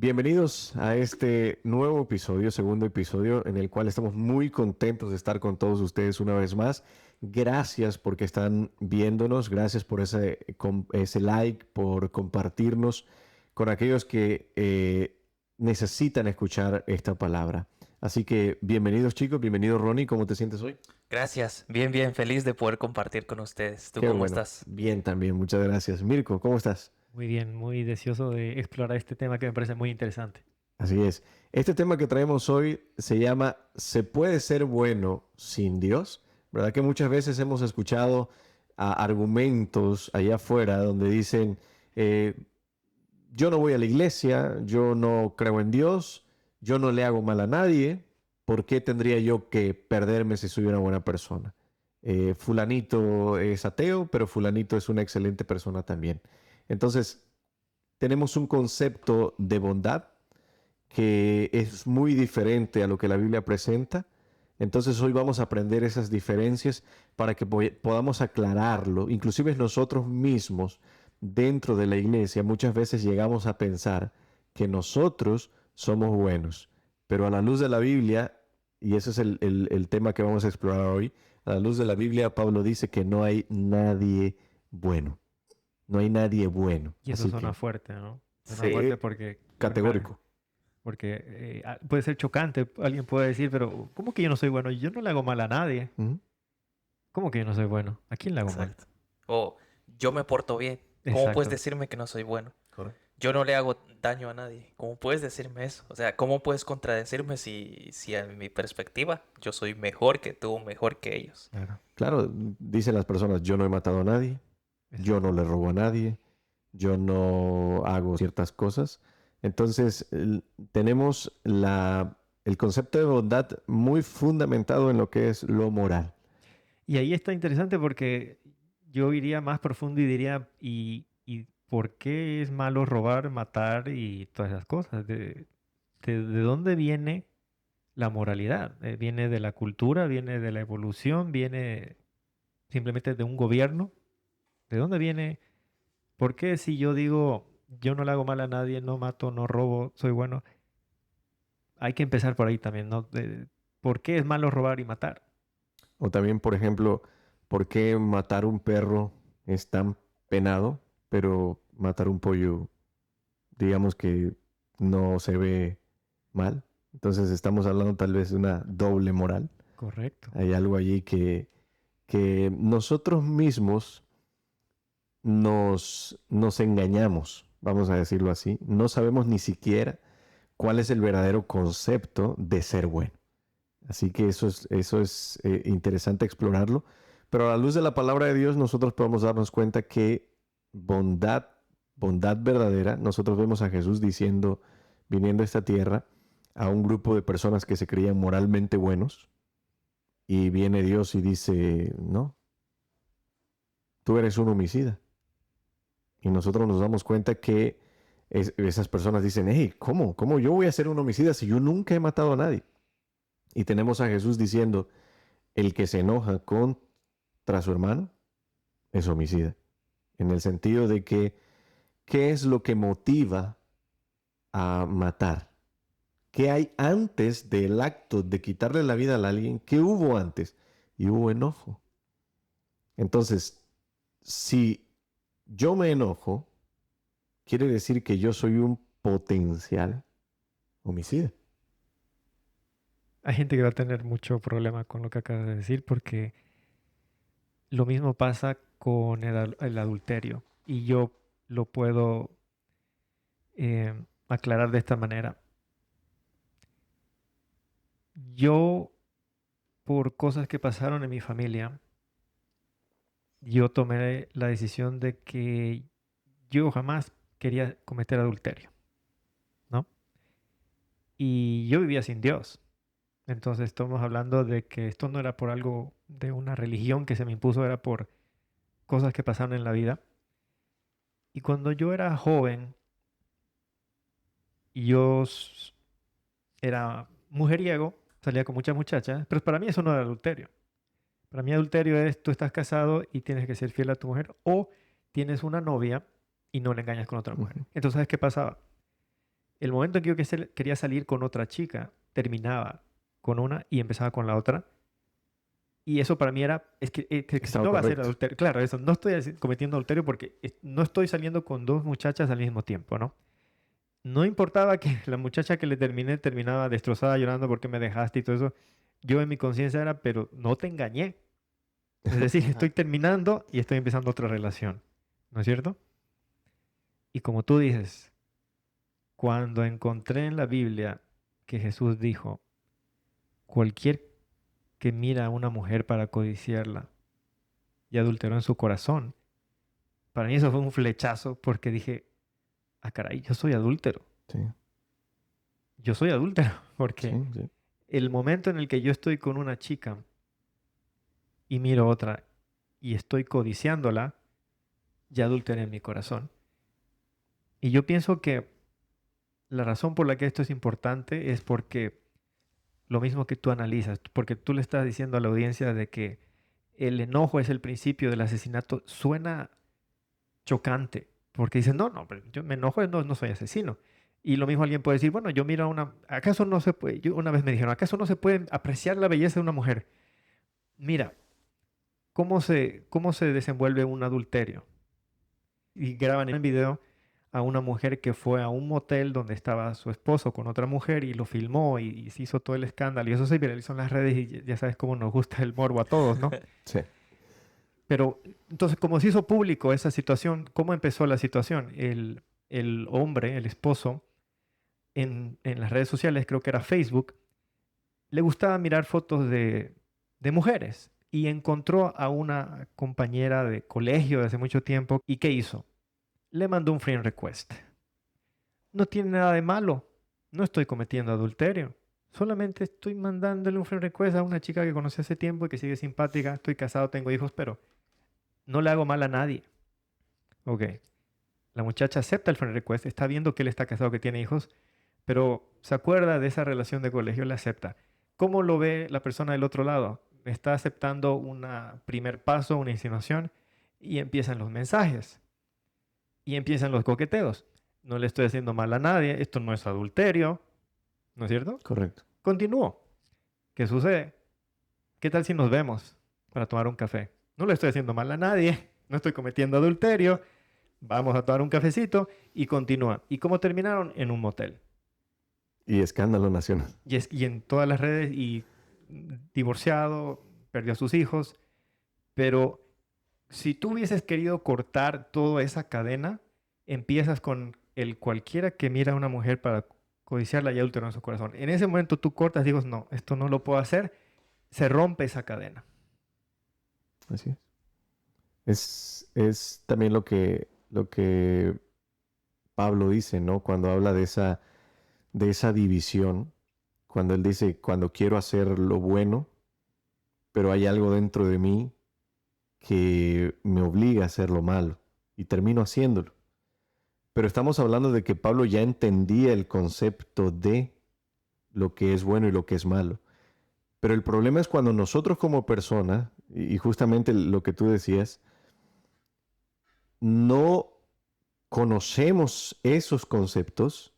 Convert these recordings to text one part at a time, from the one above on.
Bienvenidos a este nuevo episodio, segundo episodio, en el cual estamos muy contentos de estar con todos ustedes una vez más. Gracias porque están viéndonos, gracias por ese like, por compartirnos con aquellos que necesitan escuchar esta palabra. Así que bienvenidos chicos, bienvenido Ronnie, ¿cómo te sientes hoy? Gracias, bien, feliz de poder compartir con ustedes. ¿Tú Qué cómo bueno, estás? bien también, muchas gracias. Mirko, ¿cómo estás? Muy bien, muy deseoso de explorar este tema que me parece muy interesante. Así es. Este tema que traemos hoy se llama ¿Se puede ser bueno sin Dios? ¿Verdad que muchas veces hemos escuchado argumentos allá afuera donde dicen, eh, yo no voy a la iglesia, yo no creo en Dios, yo no le hago mal a nadie, ¿por qué tendría yo que perderme si soy una buena persona? Fulanito es ateo, pero fulanito es una excelente persona también. Entonces, tenemos un concepto de bondad que es muy diferente a lo que la Biblia presenta. Entonces hoy vamos a aprender esas diferencias para que podamos aclararlo. Inclusive nosotros mismos dentro de la iglesia muchas veces llegamos a pensar que nosotros somos buenos, pero a la luz de la Biblia, y ese es el tema que vamos a explorar hoy, a la luz de la Biblia Pablo dice que no hay nadie bueno, no hay nadie bueno. Y eso Así suena que fuerte, ¿no? Suena sí, fuerte categórico. porque puede ser chocante. Alguien puede decir, pero ¿cómo que yo no soy bueno? Yo no le hago mal a nadie. Ujú. ¿Cómo que yo no soy bueno? ¿A quién le hago mal? Exacto. O yo me porto bien. ¿Cómo puedes Exacto. decirme que no soy bueno? Correcto. Yo no le hago daño a nadie. ¿Cómo puedes decirme eso? O sea, ¿cómo puedes contradecirme si en mi perspectiva yo soy mejor que tú, mejor que ellos? Claro, Claro, dicen las personas, yo no he matado a nadie, yo no exacto. le robo a nadie, yo no hago ciertas cosas. Entonces, tenemos el concepto de bondad muy fundamentado en lo que es lo moral. Y ahí está interesante porque yo iría más profundo y diría, ¿y por qué es malo robar, matar y todas esas cosas? ¿De dónde viene la moralidad? ¿Viene de la cultura? ¿Viene de la evolución? ¿Viene simplemente de un gobierno? ¿De dónde viene? ¿Por qué si yo digo, yo no le hago mal a nadie, no mato, no robo, soy bueno? Hay que empezar por ahí también, ¿no? ¿Por qué es malo robar y matar? O también, por ejemplo, ¿por qué matar un perro es tan penado, pero matar un pollo, digamos que no se ve mal? Entonces estamos hablando tal vez de una doble moral. Correcto. Hay algo allí que nosotros mismos nos engañamos, vamos a decirlo así. No sabemos ni siquiera cuál es el verdadero concepto de ser bueno. Así que eso es interesante explorarlo. Pero a la luz de la palabra de Dios, nosotros podemos darnos cuenta que bondad, bondad verdadera, nosotros vemos a Jesús diciendo, viniendo a esta tierra, a un grupo de personas que se creían moralmente buenos, y viene Dios y dice, no, tú eres un homicida. Y nosotros nos damos cuenta que esas personas dicen, hey, ¿cómo? ¿Cómo yo voy a ser un homicida si yo nunca he matado a nadie? Y tenemos a Jesús diciendo, el que se enoja contra su hermano es homicida. En el sentido de que, ¿qué es lo que motiva a matar? ¿Qué hay antes del acto de quitarle la vida a alguien? ¿Qué hubo antes? Y hubo enojo. Entonces, si yo me enojo, quiere decir que yo soy un potencial homicida. Hay gente que va a tener mucho problema con lo que acabas de decir porque lo mismo pasa con el adulterio. Y yo lo puedo aclarar de esta manera. Yo, por cosas que pasaron en mi familia, yo tomé la decisión de que yo jamás quería cometer adulterio, ¿no? Y yo vivía sin Dios. Entonces estamos hablando de que esto no era por algo de una religión que se me impuso, era por cosas que pasaron en la vida. Y cuando yo era joven, yo era mujeriego, salía con muchas muchachas, pero para mí eso no era adulterio. Para mí adulterio es tú estás casado y tienes que ser fiel a tu mujer o tienes una novia y no le engañas con otra mujer. Ujú. Entonces, ¿sabes qué pasaba? El momento en que yo quería salir con otra chica, terminaba con una y empezaba con la otra. Y eso para mí era, es que Estaba no va a ser correcto. adulterio. Claro, eso, no estoy cometiendo adulterio porque no estoy saliendo con dos muchachas al mismo tiempo, ¿no? No importaba que la muchacha que le terminaba destrozada llorando porque me dejaste y todo eso. Yo en mi conciencia era, pero no te engañé. Es decir, estoy Ajá. terminando y estoy empezando otra relación. ¿No es cierto? Y como tú dices, cuando encontré en la Biblia que Jesús dijo, cualquier que mira a una mujer para codiciarla y adulteró en su corazón, para mí eso fue un flechazo porque dije, ah, caray, yo soy adúltero. Sí, Yo soy adúltero sí, porque sí. el momento en el que yo estoy con una chica y miro otra y estoy codiciándola, ya adulteré en mi corazón. Y yo pienso que la razón por la que esto es importante es porque lo mismo que tú analizas, porque tú le estás diciendo a la audiencia de que el enojo es el principio del asesinato, suena chocante, porque dicen, no, no, pero yo me enojo, no, no soy asesino. Y lo mismo alguien puede decir, bueno, yo miro a una, ¿acaso no se puede? Una vez me dijeron, ¿acaso no se puede apreciar la belleza de una mujer? Mira, ¿cómo se desenvuelve un adulterio? Y graban en video a una mujer que fue a un motel donde estaba su esposo con otra mujer y lo filmó y se hizo todo el escándalo y eso se viralizó en las redes y ya sabes cómo nos gusta el morbo a todos, ¿no? Sí. Pero entonces, como se hizo público esa situación, ¿cómo empezó la situación? El hombre, el esposo, en las redes sociales, creo que era Facebook, le gustaba mirar fotos de mujeres y encontró a una compañera de colegio de hace mucho tiempo. ¿Y qué hizo? Le mandó un friend request. No tiene nada de malo. No estoy cometiendo adulterio. Solamente estoy mandándole un friend request a una chica que conocí hace tiempo y que sigue simpática. Estoy casado, tengo hijos, pero no le hago mal a nadie. Ok. La muchacha acepta el friend request, está viendo que él está casado, que tiene hijos, pero se acuerda de esa relación de colegio, la acepta. ¿Cómo lo ve la persona del otro lado? Está aceptando un primer paso, una insinuación, y empiezan los mensajes, y empiezan los coqueteos. No le estoy haciendo mal a nadie, esto no es adulterio, ¿no es cierto? Correcto. Continúo. ¿Qué sucede? ¿Qué tal si nos vemos para tomar un café? No le estoy haciendo mal a nadie, no estoy cometiendo adulterio, vamos a tomar un cafecito y continúa. ¿Y cómo terminaron? En un motel. Y escándalo nacional. Y en todas las redes, y divorciado, perdió a sus hijos. Pero si tú hubieses querido cortar toda esa cadena, empiezas con el cualquiera que mira a una mujer para codiciarla y adulteró en su corazón. En ese momento tú cortas, digo, no, esto no lo puedo hacer, se rompe esa cadena. Así es también lo que Pablo dice, ¿no? Cuando habla de esa división, cuando él dice, cuando quiero hacer lo bueno, pero hay algo dentro de mí que me obliga a hacer lo malo y termino haciéndolo. Pero estamos hablando de que Pablo ya entendía el concepto de lo que es bueno y lo que es malo. Pero el problema es cuando nosotros como personas, y justamente lo que tú decías, no conocemos esos conceptos,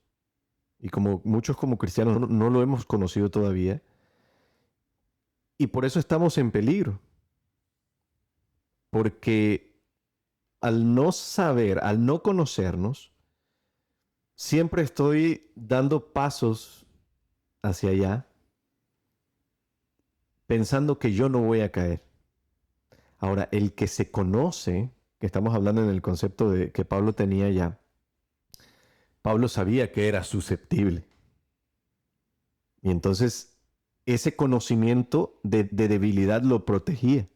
y como muchos como cristianos no lo hemos conocido todavía, y por eso estamos en peligro. Porque al no saber, al no conocernos, siempre estoy dando pasos hacia allá, pensando que yo no voy a caer. Ahora, el que se conoce, que estamos hablando en el concepto de que Pablo tenía ya, Pablo sabía que era susceptible. Y entonces ese conocimiento de debilidad lo protegía.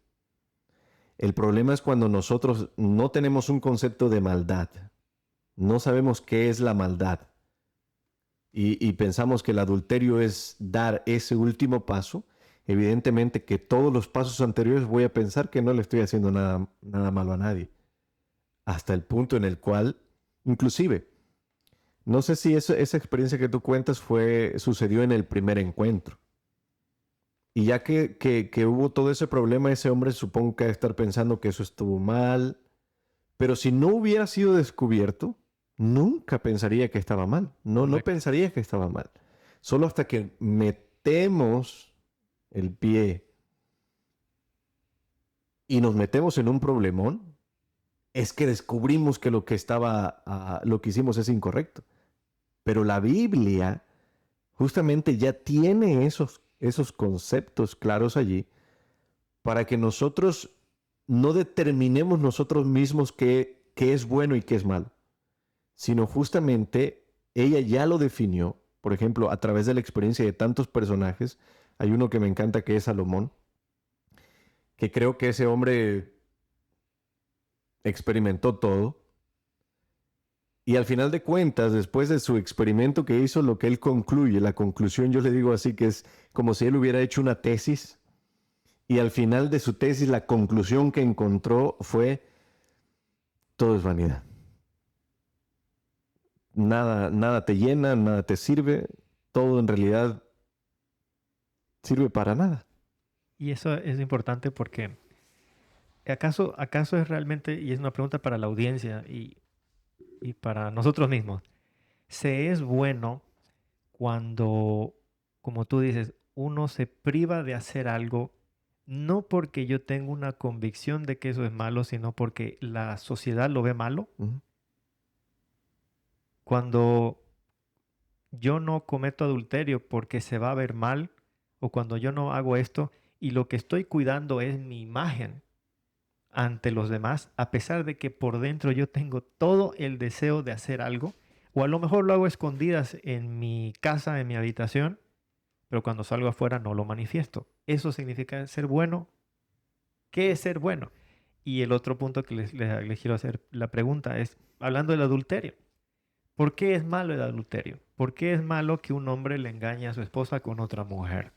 El problema es cuando nosotros no tenemos un concepto de maldad, no sabemos qué es la maldad y pensamos que el adulterio es dar ese último paso. Evidentemente que todos los pasos anteriores voy a pensar que no le estoy haciendo nada malo a nadie. Hasta el punto en el cual, inclusive, no sé si esa experiencia que tú cuentas sucedió en el primer encuentro. Y ya que hubo todo ese problema, ese hombre supongo que debe estar pensando que eso estuvo mal. Pero si no hubiera sido descubierto, nunca pensaría que estaba mal. No Correcto. pensaría que estaba mal. Solo hasta que metemos el pie y nos metemos en un problemón, es que descubrimos que lo que lo que hicimos es incorrecto. Pero la Biblia justamente ya tiene esos conceptos claros allí para que nosotros no determinemos nosotros mismos qué es bueno y qué es malo, sino justamente ella ya lo definió, por ejemplo, a través de la experiencia de tantos personajes. Hay uno que me encanta que es Salomón, que creo que ese hombre experimentó todo. Y al final de cuentas, después de su experimento que hizo, lo que él concluye, la conclusión yo le digo así, que es como si él hubiera hecho una tesis y al final de su tesis la conclusión que encontró fue: todo es vanidad. Nada te llena, nada te sirve, todo en realidad sirve para nada. Y eso es importante porque ¿acaso es realmente, y es una pregunta para la audiencia y para nosotros mismos, se es bueno cuando, como tú dices, uno se priva de hacer algo, no porque yo tengo una convicción de que eso es malo, sino porque la sociedad lo ve malo? Ujú. Cuando yo no cometo adulterio porque se va a ver mal, o cuando yo no hago esto y lo que estoy cuidando es mi imagen ante los demás, a pesar de que por dentro yo tengo todo el deseo de hacer algo, o a lo mejor lo hago a escondidas en mi casa, en mi habitación, pero cuando salgo afuera no lo manifiesto. ¿Eso significa ser bueno? ¿Qué es ser bueno? Y el otro punto que les quiero hacer la pregunta es, hablando del adulterio, ¿por qué es malo el adulterio? ¿Por qué es malo que un hombre le engañe a su esposa con otra mujer?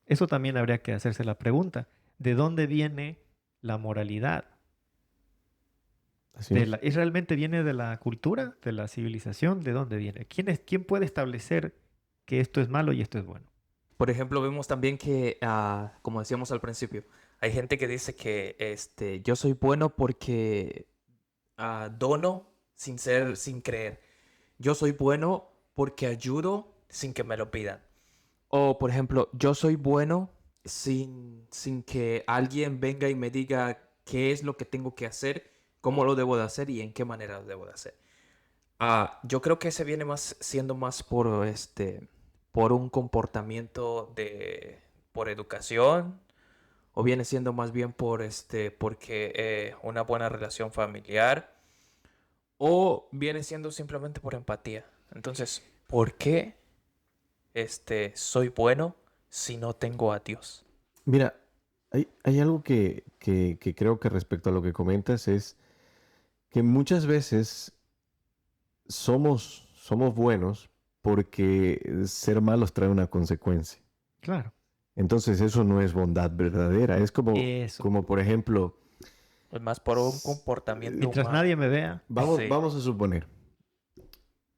Eso también habría que hacerse la pregunta. ¿De dónde viene la moralidad? Así es. ¿Y realmente viene de la cultura, de la civilización? ¿De dónde viene? ¿Quién puede establecer que esto es malo y esto es bueno? Por ejemplo, vemos también que, como decíamos al principio, hay gente que dice que yo soy bueno porque dono sin creer. Yo soy bueno porque ayudo sin que me lo pidan. O, por ejemplo, yo soy bueno sin que alguien venga y me diga qué es lo que tengo que hacer, cómo lo debo de hacer y en qué manera lo debo de hacer. Yo creo que se viene siendo más por un comportamiento por educación, o viene siendo más bien porque una buena relación familiar, o viene siendo simplemente por empatía. Entonces, ¿por qué soy bueno si no tengo a Dios? Mira, hay algo que creo que respecto a lo que comentas es que muchas veces somos buenos porque ser malos trae una consecuencia. Claro. Entonces eso no es bondad verdadera. Es Eso. como por ejemplo, Es más por un comportamiento Mientras humano. nadie me vea. Sí. vamos a suponer,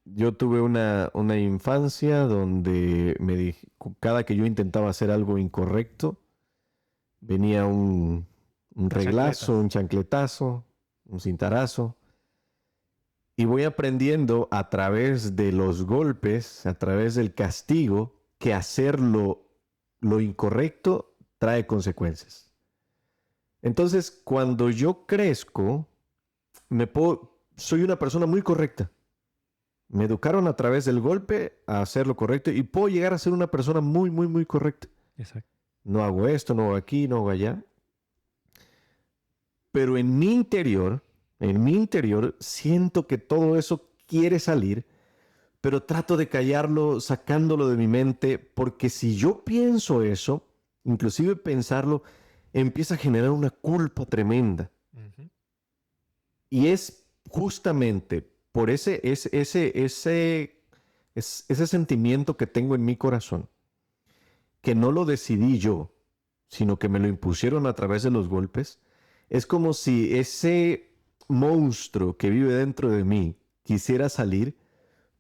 yo tuve una infancia donde cada que yo intentaba hacer algo incorrecto, venía un Las reglazo, chancletas. un chancletazo, un cintarazo. Y voy aprendiendo a través de los golpes, a través del castigo, que hacer lo incorrecto trae consecuencias. Entonces, cuando yo crezco, soy una persona muy correcta. Me educaron a través del golpe a hacer lo correcto y puedo llegar a ser una persona muy, muy, muy correcta. Exacto. No hago esto, no hago aquí, no hago allá. Pero en mi interior, siento que todo eso quiere salir, pero trato de callarlo, sacándolo de mi mente, porque si yo pienso eso, inclusive pensarlo, empieza a generar una culpa tremenda. Ujú. Y es justamente por ese sentimiento que tengo en mi corazón, que no lo decidí yo, sino que me lo impusieron a través de los golpes. Es como si ese monstruo que vive dentro de mí quisiera salir,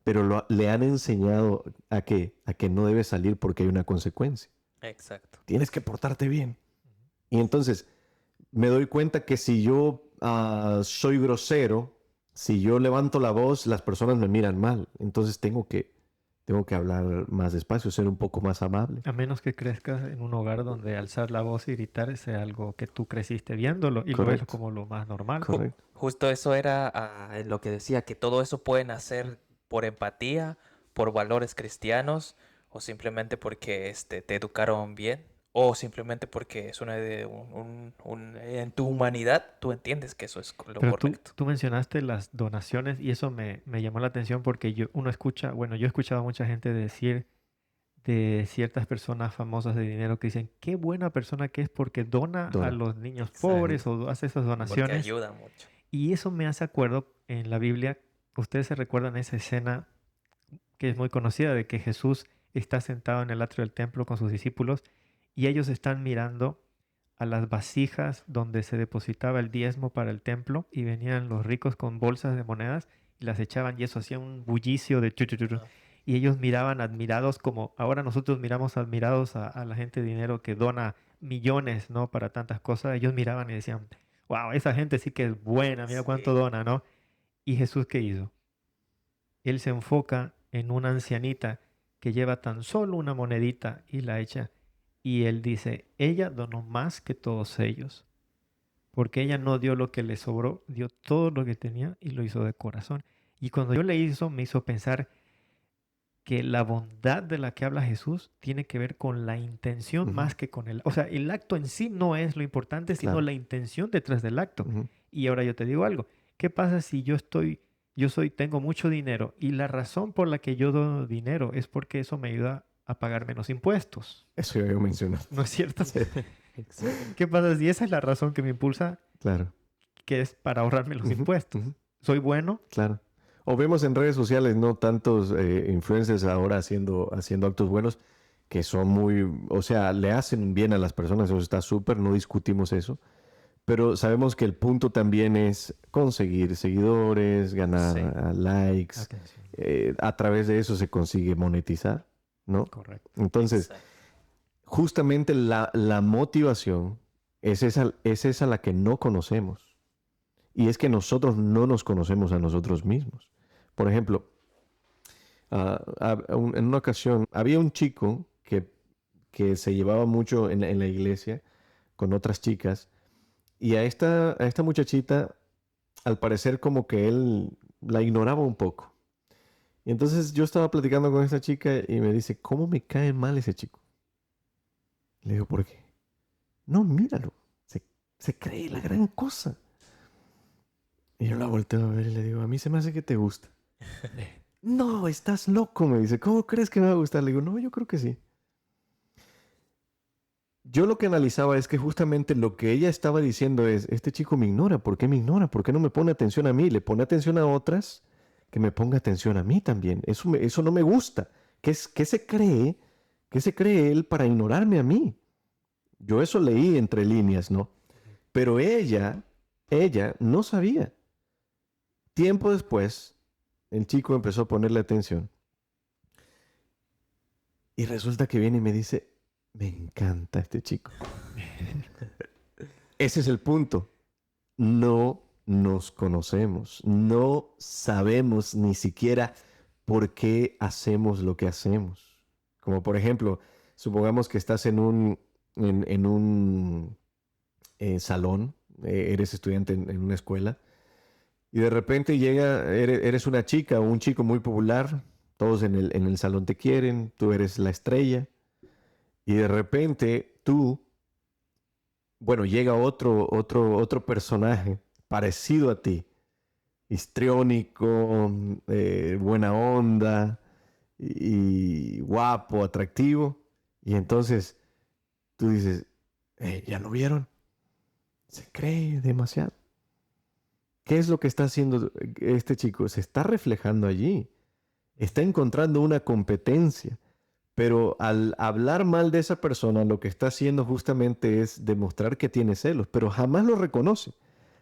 pero le han enseñado a que no debe salir porque hay una consecuencia. Exacto. Tienes que portarte bien. Y entonces me doy cuenta que si yo soy grosero, Si yo levanto la voz, las personas me miran mal. Entonces tengo que hablar más despacio, ser un poco más amable. A menos que crezcas en un hogar donde alzar la voz y gritar sea algo que tú creciste viéndolo y lo ves Correcto. como lo más normal. Correcto. Justo eso era lo que decía, que todo eso pueden hacer por empatía, por valores cristianos, o simplemente porque te educaron bien, o simplemente porque es en tu humanidad tú entiendes que eso es lo Pero correcto. tú mencionaste las donaciones y eso me llamó la atención porque uno escucha, bueno, yo he escuchado a mucha gente decir de ciertas personas famosas de dinero que dicen, qué buena persona que es porque dona a Dona. los niños Exacto. pobres o hace esas Porque donaciones. ayuda mucho. Y eso me hace acuerdo en la Biblia, ustedes se recuerdan esa escena que es muy conocida de que Jesús está sentado en el atrio del templo con sus discípulos y ellos están mirando a las vasijas donde se depositaba el diezmo para el templo y venían los ricos con bolsas de monedas y las echaban y eso hacía un bullicio de chu, chu, chu, chu. Ah, Y ellos miraban admirados como ahora nosotros miramos admirados a la gente de dinero que dona millones, ¿no? Para tantas cosas. Ellos miraban y decían, wow, esa gente sí que es buena, mira cuánto sí. dona, ¿no? ¿Y Jesús qué hizo? Él se enfoca en una ancianita que lleva tan solo una monedita y la echa. Y él dice, ella donó más que todos ellos, porque ella no dio lo que le sobró, dio todo lo que tenía y lo hizo de corazón. Y cuando yo leí eso, me hizo pensar que la bondad de la que habla Jesús tiene que ver con la intención Ujú. más que con el... O sea, el acto en sí no es lo importante, sino Claro. la intención detrás del acto. Ujú. Y ahora yo te digo algo. ¿Qué pasa si tengo mucho dinero y la razón por la que yo doy dinero es porque eso me ayuda a pagar menos impuestos? Eso ya yo mencioné. ¿No es cierto? Sí, Exacto. ¿Qué pasa si esa es la razón que me impulsa, claro. que es para ahorrarme los Ujú, impuestos? ujú, ¿Soy bueno? claro. O vemos en redes sociales, ¿no? Tantos influencers ahora haciendo actos buenos que son muy, o sea, le hacen bien a las personas, eso está súper, no discutimos eso. Pero sabemos que el punto también es conseguir seguidores, ganar Sí. likes. Atención. A través de eso se consigue monetizar, ¿no? Correcto. Entonces, Exacto. justamente la motivación es esa la que no conocemos. Y es que nosotros no nos conocemos a nosotros mismos. Por ejemplo, en una ocasión había un chico que se llevaba mucho en la iglesia con otras chicas y a esta muchachita, al parecer como que él la ignoraba un poco. Y entonces yo estaba platicando con esta chica y me dice, ¿cómo me cae mal ese chico? Le digo, ¿por qué? No, míralo. Se cree la gran cosa. Y yo la volteo a ver y le digo, a mí se me hace que te gusta. No, estás loco, me dice. ¿Cómo crees que me va a gustar? Le digo, no, yo creo que sí. Yo lo que analizaba es que justamente lo que ella estaba diciendo es, este chico me ignora. ¿Por qué me ignora? ¿Por qué no me pone atención a mí? Le pone atención a otras, que me ponga atención a mí también. Eso no me gusta. ¿Qué se cree? ¿Qué se cree él para ignorarme a mí? Yo eso leí entre líneas, ¿no? Pero ella no sabía. Tiempo después, el chico empezó a ponerle atención. Y resulta que viene y me dice, me encanta este chico. Ese es el punto. No nos conocemos. No sabemos ni siquiera por qué hacemos lo que hacemos. Como por ejemplo, supongamos que estás en un salón, eres estudiante en una escuela, y de repente eres una chica o un chico muy popular, todos en el salón te quieren, tú eres la estrella, y de repente llega otro personaje parecido a ti, histriónico, buena onda, y guapo, atractivo, y entonces tú dices, ¿ya lo vieron? Se cree demasiado. ¿Qué es lo que está haciendo este chico? Se está reflejando allí. Está encontrando una competencia. Pero al hablar mal de esa persona, lo que está haciendo justamente es demostrar que tiene celos, pero jamás lo reconoce.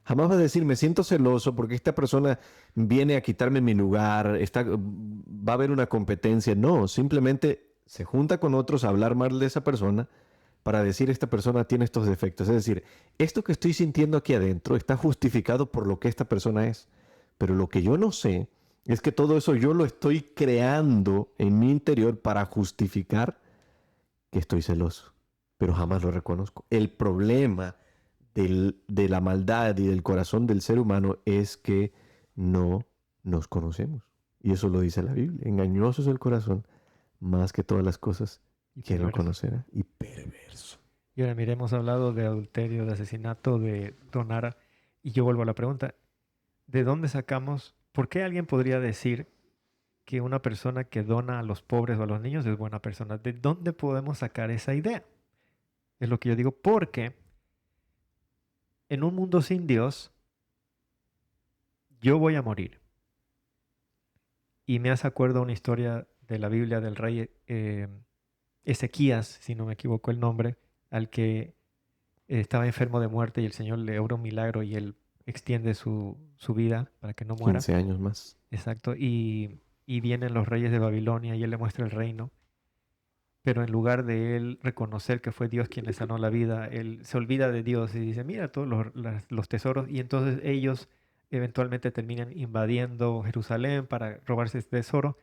Jamás va a decir, me siento celoso porque esta persona viene a quitarme mi lugar, va a haber una competencia. No, simplemente se junta con otros a hablar mal de esa persona para decir, esta persona tiene estos defectos. Es decir, esto que estoy sintiendo aquí adentro está justificado por lo que esta persona es. Pero lo que yo no sé es que todo eso yo lo estoy creando en mi interior para justificar que estoy celoso, pero jamás lo reconozco. El problema de la maldad y del corazón del ser humano es que no nos conocemos. Y eso lo dice la Biblia. Engañoso es el corazón más que todas las cosas. Y ¿Quién lo perverso. conocerá? Y perverso. Y ahora mire, hemos hablado de adulterio, de asesinato, de donar. Y yo vuelvo a la pregunta, ¿de dónde sacamos? ¿Por qué alguien podría decir que una persona que dona a los pobres o a los niños es buena persona? ¿De dónde podemos sacar esa idea? Es lo que yo digo, porque en un mundo sin Dios, yo voy a morir. Y me hace acuerdo una historia de la Biblia del rey Ezequías, si no me equivoco el nombre, al que estaba enfermo de muerte y el Señor le obra un milagro y él extiende su vida para que no muera. 15 años más. Exacto. Y vienen los reyes de Babilonia y él le muestra el reino. Pero en lugar de él reconocer que fue Dios quien le sanó la vida, él se olvida de Dios y dice, mira todos los tesoros. Y entonces ellos eventualmente terminan invadiendo Jerusalén para robarse ese tesoro.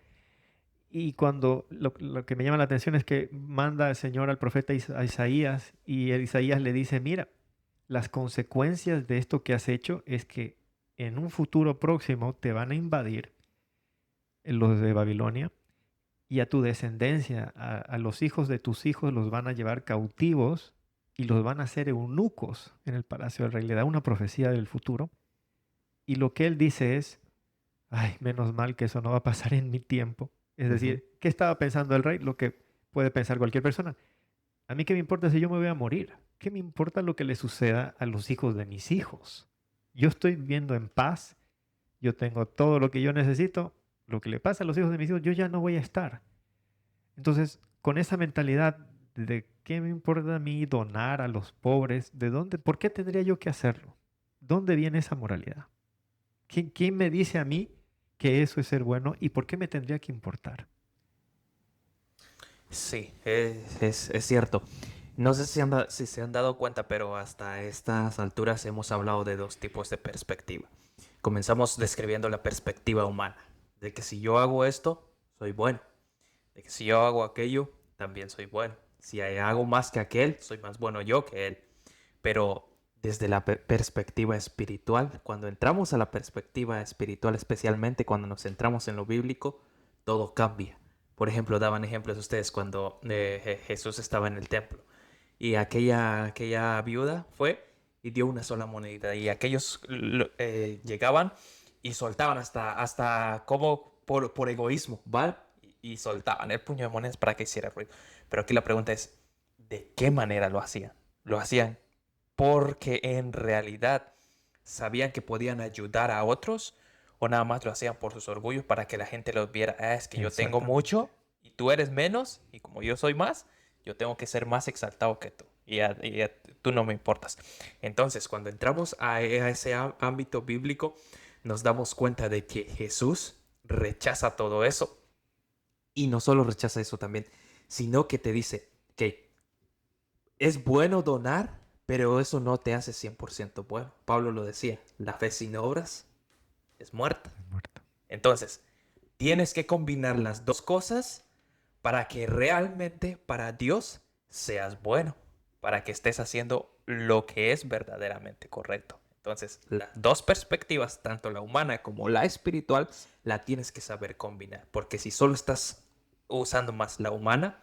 Y cuando lo que me llama la atención es que manda el Señor al profeta a Isaías y el Isaías le dice, mira, las consecuencias de esto que has hecho es que en un futuro próximo te van a invadir los de Babilonia y a tu descendencia, a los hijos de tus hijos los van a llevar cautivos y los van a hacer eunucos en el palacio del rey. Le da una profecía del futuro y lo que él dice es, ay, menos mal que eso no va a pasar en mi tiempo. Es decir, ¿qué estaba pensando el rey? Lo que puede pensar cualquier persona. A mí qué me importa si yo me voy a morir. ¿Qué me importa lo que le suceda a los hijos de mis hijos? Yo estoy viviendo en paz. Yo tengo todo lo que yo necesito. Lo que le pasa a los hijos de mis hijos, yo ya no voy a estar. Entonces, con esa mentalidad de qué me importa a mí donar a los pobres, ¿de dónde? ¿Por qué tendría yo que hacerlo? ¿Dónde viene esa moralidad? ¿Quién me dice a mí que eso es ser bueno y por qué me tendría que importar? Sí, es cierto. No sé si se han dado cuenta, pero hasta estas alturas hemos hablado de dos tipos de perspectiva. Comenzamos describiendo la perspectiva humana, de que si yo hago esto, soy bueno, de que si yo hago aquello, también soy bueno. Si hago más que aquel, soy más bueno yo que él. Pero desde la perspectiva espiritual, cuando entramos a la perspectiva espiritual, especialmente cuando nos centramos en lo bíblico, todo cambia. Por ejemplo, daban ejemplos ustedes cuando Jesús estaba en el templo y aquella viuda fue y dio una sola moneda y aquellos llegaban y soltaban hasta como por egoísmo, ¿vale? Y soltaban el puño de monedas para que hiciera ruido. Pero aquí la pregunta es, ¿de qué manera lo hacían? ¿Lo hacían porque en realidad sabían que podían ayudar a otros o nada más lo hacían por sus orgullos para que la gente los viera? Ah, es que yo tengo mucho Exactamente. y tú eres menos y como yo soy más, yo tengo que ser más exaltado que tú tú no me importas. Entonces, cuando entramos a ese ámbito bíblico, nos damos cuenta de que Jesús rechaza todo eso y no solo rechaza eso también, sino que te dice que es bueno donar, pero eso no te hace 100% bueno. Pablo lo decía, la fe sin obras es muerta. Es muerto. Entonces, tienes que combinar las dos cosas para que realmente para Dios seas bueno, para que estés haciendo lo que es verdaderamente correcto. Entonces, las dos perspectivas, tanto la humana como la espiritual, la tienes que saber combinar, porque si solo estás usando más la humana,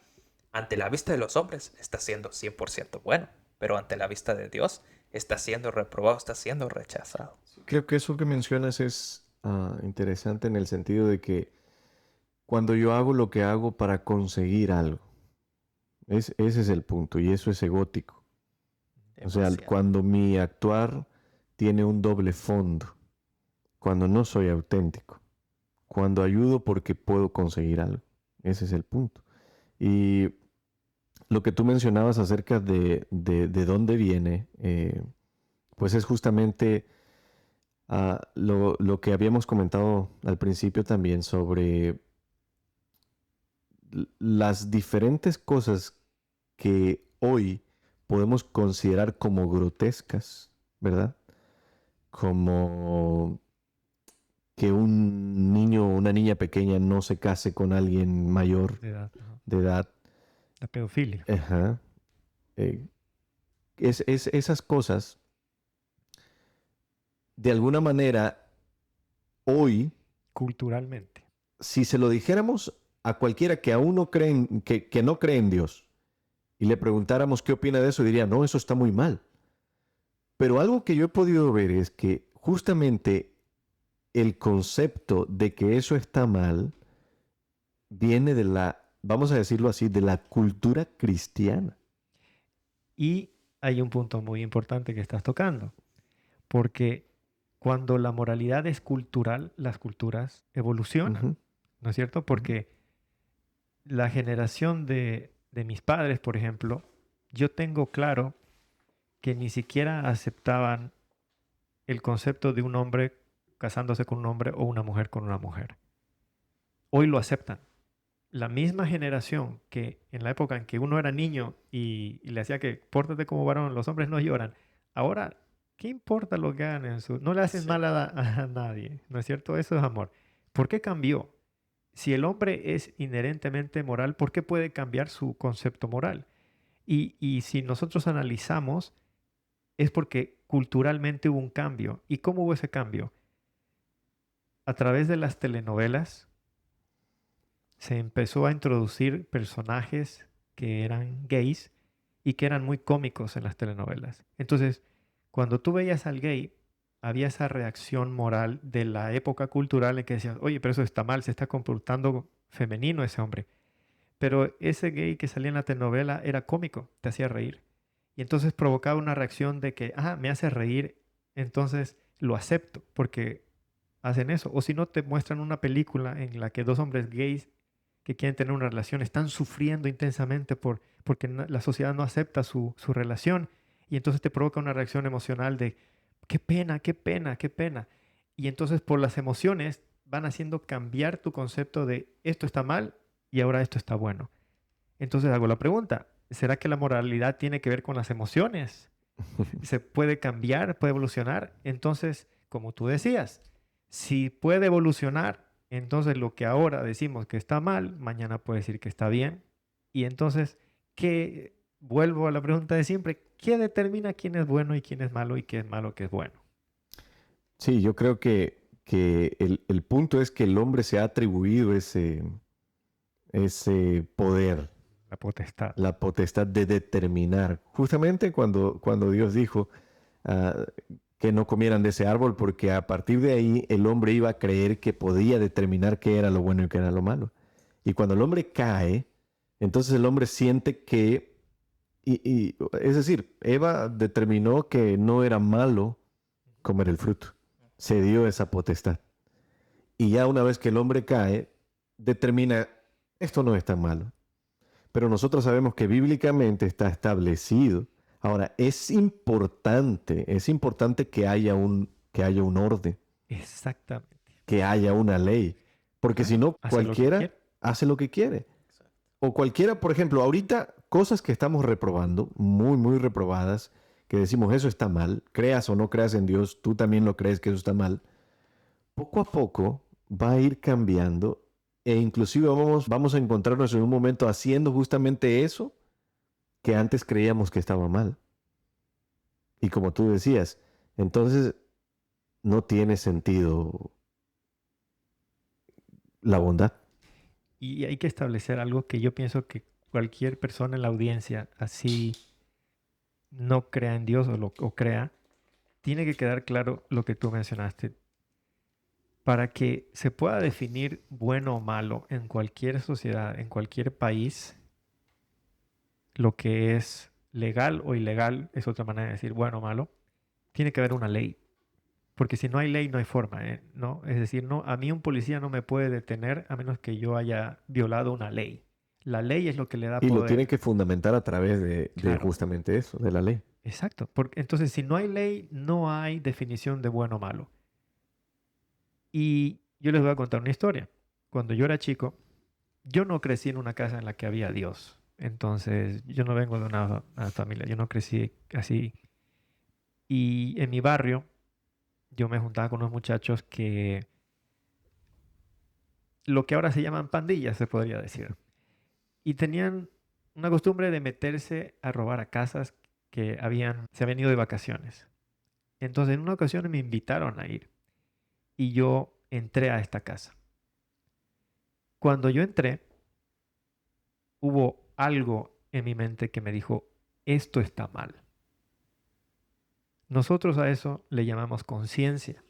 ante la vista de los hombres estás siendo 100% bueno, pero ante la vista de Dios estás siendo reprobado, estás siendo rechazado. Creo que eso que mencionas es interesante en el sentido de que cuando yo hago lo que hago para conseguir algo, ese es el punto y eso es egótico. O sea, Demasiado. cuando mi actuar tiene un doble fondo, cuando no soy auténtico, cuando ayudo porque puedo conseguir algo, ese es el punto. Y lo que tú mencionabas acerca de dónde viene, pues es justamente lo que habíamos comentado al principio también sobre las diferentes cosas que hoy podemos considerar como grotescas, ¿verdad? Como que un niño o una niña pequeña no se case con alguien mayor De edad, ajá. de edad. La pedofilia. Ajá. Eh, esas cosas, de alguna manera, hoy, Culturalmente. si se lo dijéramos a cualquiera que aún no cree que no cree en Dios y le preguntáramos qué opina de eso, diría, no, eso está muy mal. Pero algo que yo he podido ver es que justamente el concepto de que eso está mal viene de la, vamos a decirlo así, de la cultura cristiana. Y hay un punto muy importante que estás tocando, porque cuando la moralidad es cultural, las culturas evolucionan, Ujú, ¿no es cierto? Porque la generación de mis padres, por ejemplo, yo tengo claro que ni siquiera aceptaban el concepto de un hombre casándose con un hombre o una mujer con una mujer. Hoy lo aceptan. La misma generación que en la época en que uno era niño y le hacía que pórtate como varón, los hombres no lloran. Ahora, ¿qué importa lo que hagan en su... No le hacen Sí. mal a nadie, ¿no es cierto? Eso es amor. ¿Por qué cambió? Si el hombre es inherentemente moral, ¿por qué puede cambiar su concepto moral? Y si nosotros analizamos, es porque culturalmente hubo un cambio. ¿Y cómo hubo ese cambio? A través de las telenovelas se empezó a introducir personajes que eran gays y que eran muy cómicos en las telenovelas. Entonces, cuando tú veías al gay, había esa reacción moral de la época cultural en que decías, oye, pero eso está mal, se está comportando femenino ese hombre. Pero ese gay que salía en la telenovela era cómico, te hacía reír. Y entonces provocaba una reacción de que, me hace reír, entonces lo acepto, porque hacen eso. O si no, te muestran una película en la que dos hombres gays que quieren tener una relación están sufriendo intensamente porque la sociedad no acepta su relación. Y entonces te provoca una reacción emocional de, qué pena, qué pena, qué pena. Y entonces por las emociones van haciendo cambiar tu concepto de esto está mal y ahora esto está bueno. Entonces hago la pregunta, ¿será que la moralidad tiene que ver con las emociones? ¿Se puede cambiar, puede evolucionar? Entonces, como tú decías, si puede evolucionar, entonces lo que ahora decimos que está mal, mañana puede decir que está bien. Y entonces, ¿qué? Vuelvo a la pregunta de siempre, ¿qué determina quién es bueno y quién es malo y qué es malo, qué es bueno? Sí, yo creo que el punto es que el hombre se ha atribuido ese poder, La potestad. la potestad de determinar. Justamente cuando Dios dijo ah, que no comieran de ese árbol, porque a partir de ahí el hombre iba a creer que podía determinar qué era lo bueno y qué era lo malo. Y cuando el hombre cae, entonces el hombre siente que, es decir, Eva determinó que no era malo comer el fruto. Se dio esa potestad. Y ya una vez que el hombre cae, determina, esto no es tan malo. Pero nosotros sabemos que bíblicamente está establecido. Ahora, es importante que haya un orden, Exactamente. que haya una ley. Porque si no, Hace lo que cualquiera quiere. hace lo que quiere. Exacto. O cualquiera, por ejemplo, ahorita cosas que estamos reprobando, muy, muy reprobadas, que decimos eso está mal, creas o no creas en Dios, tú también lo crees que eso está mal, poco a poco va a ir cambiando e inclusive vamos a encontrarnos en un momento haciendo justamente eso que antes creíamos que estaba mal. Y como tú decías, entonces no tiene sentido la bondad. Y hay que establecer algo que yo pienso que cualquier persona en la audiencia, así no crea en Dios o crea, tiene que quedar claro lo que tú mencionaste. Para que se pueda definir bueno o malo en cualquier sociedad, en cualquier país, lo que es legal o ilegal es otra manera de decir bueno o malo, tiene que haber una ley. Porque si no hay ley, no hay forma, ¿no? Es decir, no, a mí un policía no me puede detener a menos que yo haya violado una ley. La ley es lo que le da Y lo tienen poder. que fundamentar a través de Claro, justamente eso, de la ley. exacto. Porque, entonces, si no hay ley, no hay definición de bueno o malo. Y yo les voy a contar una historia. Cuando yo era chico, yo no crecí en una casa en la que había Dios. Entonces, yo no vengo de una familia, yo no crecí así. Y en mi barrio, yo me juntaba con unos muchachos que lo que ahora se llaman pandillas, se podría decir. Y tenían una costumbre de meterse a robar a casas que se habían ido de vacaciones. Entonces, en una ocasión me invitaron a ir y yo entré a esta casa. Cuando yo entré, hubo algo en mi mente que me dijo, esto está mal. Nosotros a eso le llamamos conciencia.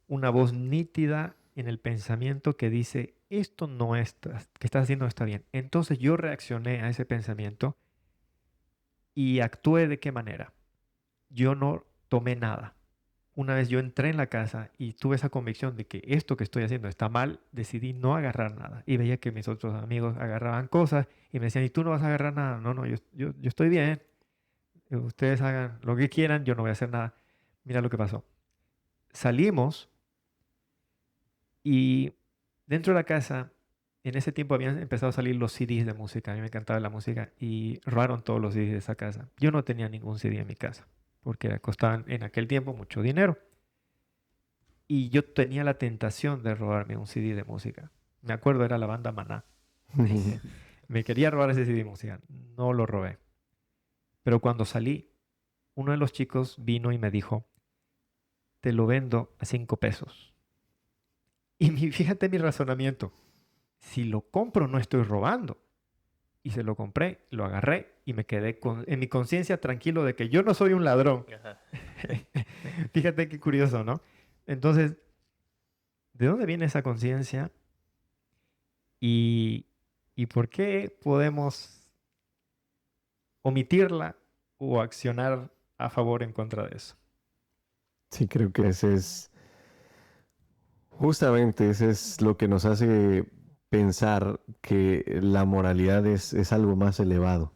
Una voz nítida en el pensamiento que dice, esto no está, que estás haciendo no está bien. Entonces yo reaccioné a ese pensamiento y actué de qué manera. Yo no tomé nada. Una vez yo entré en la casa y tuve esa convicción de que esto que estoy haciendo está mal, decidí no agarrar nada. Y veía que mis otros amigos agarraban cosas y me decían, ¿y tú no vas a agarrar nada? No, no, yo estoy bien. Ustedes hagan lo que quieran, yo no voy a hacer nada. Mira lo que pasó. Salimos y dentro de la casa, en ese tiempo habían empezado a salir los CDs de música. A mí me encantaba la música y robaron todos los CDs de esa casa. Yo no tenía ningún CD en mi casa porque costaban en aquel tiempo mucho dinero. Y yo tenía la tentación de robarme un CD de música. Me acuerdo, era la banda Maná. Me quería robar ese CD de música. No lo robé. Pero cuando salí, uno de los chicos vino y me dijo, te lo vendo a 5 pesos. Y fíjate mi razonamiento. Si lo compro, no estoy robando. Y se lo compré, lo agarré y me quedé en mi conciencia tranquilo de que yo no soy un ladrón. Ajá. Fíjate qué curioso, ¿no? Entonces, ¿de dónde viene esa conciencia? ¿Y, y por qué podemos omitirla o accionar a favor o en contra de eso? Sí, creo que justamente ese es lo que nos hace pensar que la moralidad es algo más elevado.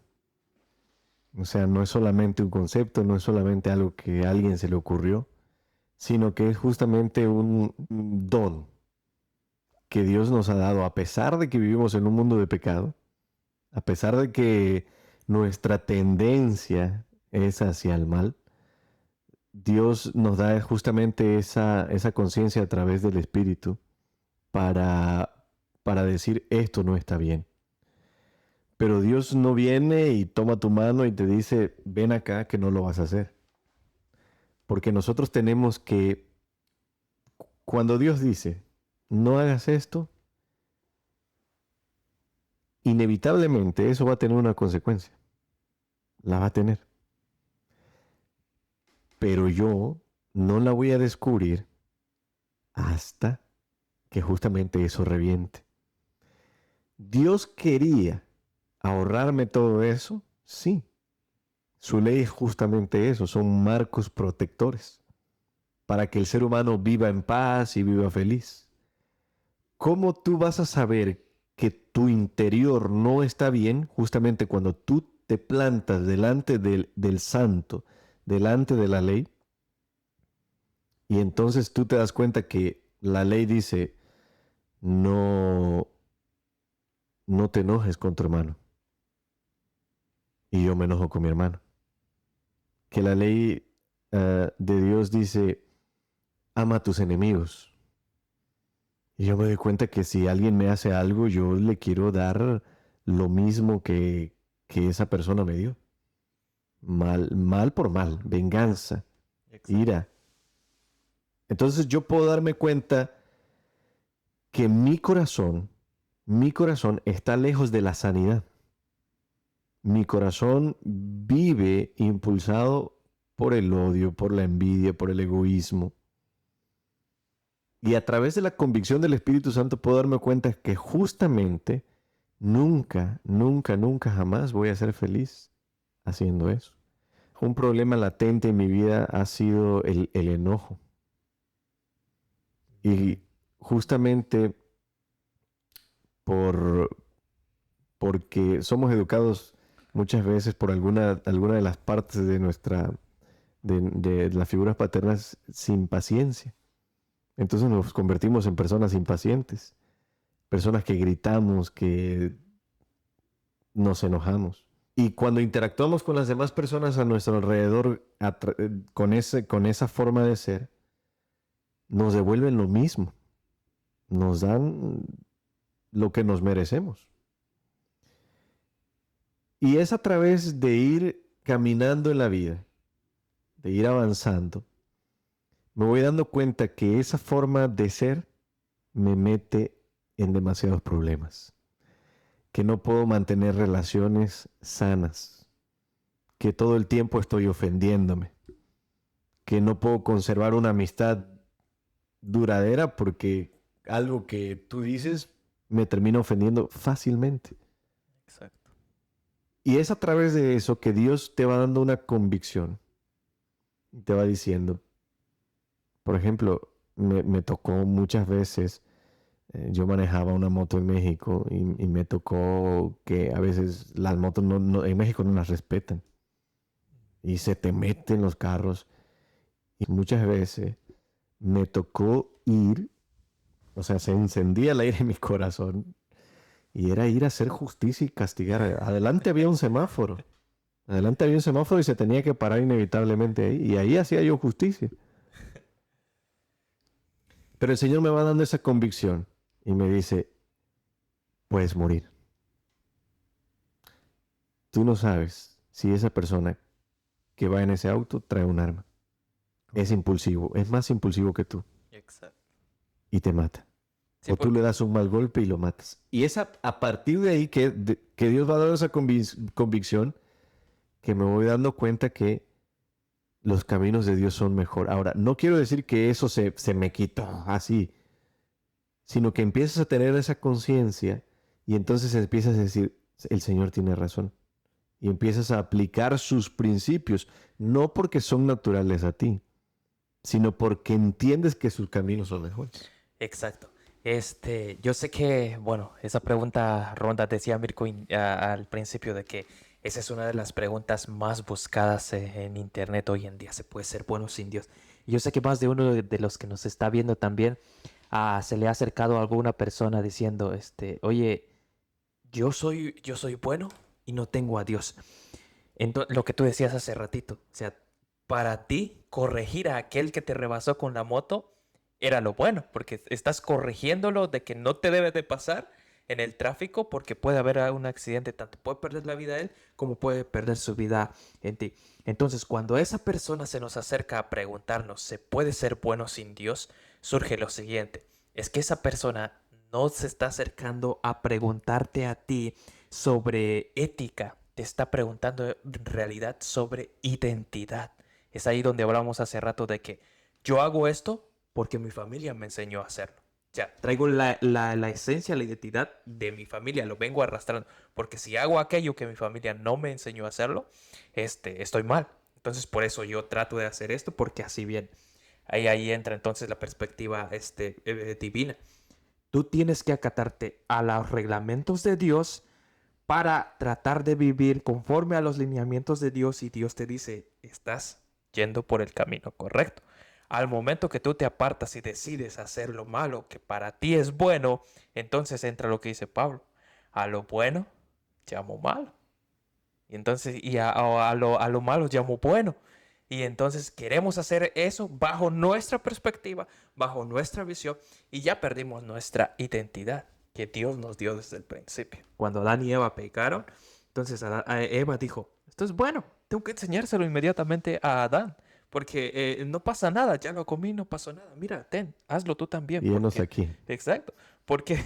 O sea, no es solamente un concepto, no es solamente algo que a alguien se le ocurrió, sino que es justamente un don que Dios nos ha dado, a pesar de que vivimos en un mundo de pecado, a pesar de que nuestra tendencia es hacia el mal. Dios nos da justamente esa conciencia a través del Espíritu para decir esto no está bien. Pero Dios no viene y toma tu mano y te dice, ven acá que no lo vas a hacer. Porque nosotros tenemos que, cuando Dios dice, no hagas esto, inevitablemente eso va a tener una consecuencia. La va a tener. Pero yo no la voy a descubrir hasta que justamente eso reviente. Dios quería ahorrarme todo eso, sí. Su ley es justamente eso, son marcos protectores para que el ser humano viva en paz y viva feliz. ¿Cómo tú vas a saber que tu interior no está bien justamente cuando tú te plantas delante del santo, delante de la ley? Y entonces tú te das cuenta que la ley dice, no te enojes con tu hermano. Y yo me enojo con mi hermano. Que la ley de Dios dice, ama a tus enemigos. Y yo me doy cuenta que si alguien me hace algo, yo le quiero dar lo mismo que esa persona me dio. Mal por mal, venganza, Exacto. ira. Entonces yo puedo darme cuenta que mi corazón está lejos de la sanidad. Mi corazón vive impulsado por el odio, por la envidia, por el egoísmo. Y a través de la convicción del Espíritu Santo puedo darme cuenta que justamente nunca, nunca, nunca jamás voy a ser feliz haciendo eso. Un problema latente en mi vida ha sido el enojo. Y justamente porque somos educados muchas veces por alguna de las partes de de las figuras paternas sin paciencia. Entonces nos convertimos en personas impacientes, personas que gritamos, que nos enojamos. Y cuando interactuamos con las demás personas a nuestro alrededor con esa forma de ser, nos devuelven lo mismo. nos dan lo que nos merecemos. Y es a través de ir caminando en la vida, de ir avanzando, me voy dando cuenta que esa forma de ser me mete en demasiados problemas, que no puedo mantener relaciones sanas, que todo el tiempo estoy ofendiéndome, que no puedo conservar una amistad duradera porque algo que tú dices me termina ofendiendo fácilmente. Exacto. Y es a través de eso que Dios te va dando una convicción. Te va diciendo, por ejemplo, me tocó muchas veces, yo manejaba una moto en México y me tocó que a veces las motos en México no las respetan y se te meten los carros. Y muchas veces me tocó ir, o sea, se encendía el aire en mi corazón y era ir a hacer justicia y castigar. Adelante había un semáforo. Adelante había un semáforo y se tenía que parar inevitablemente ahí. Y ahí hacía yo justicia. Pero el Señor me va dando esa convicción y me dice, puedes morir. Tú no sabes si esa persona que va en ese auto trae un arma. Es impulsivo, es más impulsivo que tú Exacto. y te mata. Sí, O tú le das un mal golpe y lo matas. Y es a partir de ahí que Dios va a dar esa convicción que me voy dando cuenta que los caminos de Dios son mejor. Ahora, no quiero decir que eso se me quitó así, sino que empiezas a tener esa conciencia y entonces empiezas a decir, el Señor tiene razón. Y empiezas a aplicar sus principios, no porque son naturales a ti, sino porque entiendes que sus caminos son mejores. exacto. Yo sé que, bueno, esa pregunta ronda, decía Mirko al principio de que esa es una de las preguntas más buscadas en internet hoy en día. ¿Se puede ser bueno sin Dios? Y yo sé que más de uno de los que nos está viendo también se le ha acercado a alguna persona diciendo, oye, yo soy bueno y no tengo a Dios. Entonces, lo que tú decías hace ratito, o sea, para ti corregir a aquel que te rebasó con la moto era lo bueno, porque estás corrigiéndolo de que no te debe de pasar en el tráfico porque puede haber un accidente, tanto puede perder la vida él como puede perder su vida en ti. Entonces, cuando esa persona se nos acerca a preguntarnos, ¿se puede ser bueno sin Dios? Surge lo siguiente, es que esa persona no se está acercando a preguntarte a ti sobre ética, te está preguntando en realidad sobre identidad. Es ahí donde hablamos hace rato de que yo hago esto porque mi familia me enseñó a hacerlo. O sea, traigo la esencia, la identidad de mi familia, lo vengo arrastrando. Porque si hago aquello que mi familia no me enseñó a hacerlo, estoy mal. Entonces, por eso yo trato de hacer esto, porque así bien. Ahí entra entonces la perspectiva divina. Tú tienes que acatarte a los reglamentos de Dios para tratar de vivir conforme a los lineamientos de Dios y Dios te dice, estás yendo por el camino correcto. Al momento que tú te apartas y decides hacer lo malo que para ti es bueno, entonces entra lo que dice Pablo. A lo bueno llamo malo. Y entonces, a lo malo llamo bueno. Y entonces queremos hacer eso bajo nuestra perspectiva, bajo nuestra visión, y ya perdimos nuestra identidad que Dios nos dio desde el principio. Cuando Adán y Eva pecaron, entonces Eva dijo, esto es bueno, tengo que enseñárselo inmediatamente a Adán, porque no pasa nada, ya lo comí, no pasó nada. Mira, hazlo tú también, Y enos porque, aquí. exacto, porque,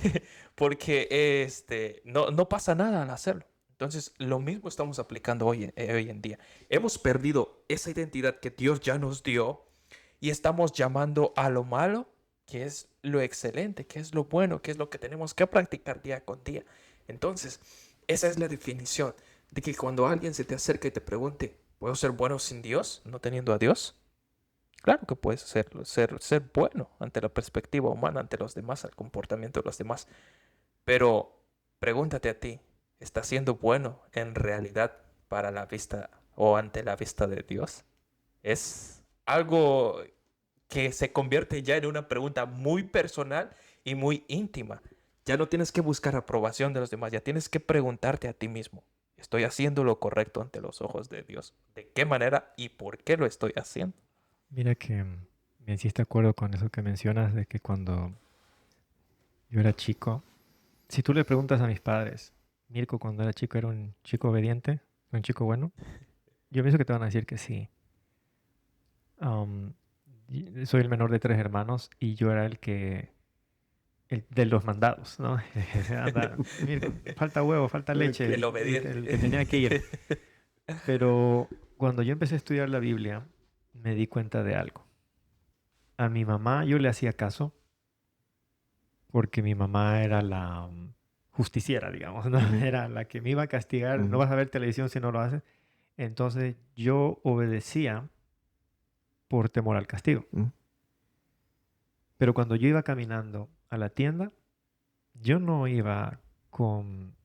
porque no pasa nada al hacerlo. Entonces, lo mismo estamos aplicando hoy en día. Hemos perdido esa identidad que Dios ya nos dio y estamos llamando a lo malo, que es lo excelente, que es lo bueno, que es lo que tenemos que practicar día con día. Entonces, esa es la definición de que cuando alguien se te acerca y te pregunte, ¿puedo ser bueno sin Dios, no teniendo a Dios? Claro que puedes ser bueno ante la perspectiva humana, ante los demás, al comportamiento de los demás. Pero pregúntate a ti, ¿estás siendo bueno en realidad para la vista o ante la vista de Dios? Es algo que se convierte ya en una pregunta muy personal y muy íntima. Ya no tienes que buscar aprobación de los demás, ya tienes que preguntarte a ti mismo, ¿estoy haciendo lo correcto ante los ojos de Dios? ¿De qué manera y por qué lo estoy haciendo? Mira que me hiciste acuerdo con eso que mencionas de que cuando Yo era chico. Si tú le preguntas a mis padres, Mirko cuando era chico era un chico obediente, un chico bueno, yo pienso que te van a decir que sí. Am, Soy el menor de 3 hermanos y yo era el de los mandados, ¿no? Anda, Mirko, falta huevo, falta leche, El el que obediente. tenía que ir. Pero cuando yo empecé a estudiar la Biblia, me di cuenta de algo. A mi mamá yo le hacía caso porque mi mamá era la justiciera, digamos, ¿no? Ujú, Era la que me iba a castigar, no ujú, vas a ver televisión si no lo haces. Entonces yo obedecía por temor al castigo. ujú, Pero cuando yo iba caminando a la tienda, yo no iba con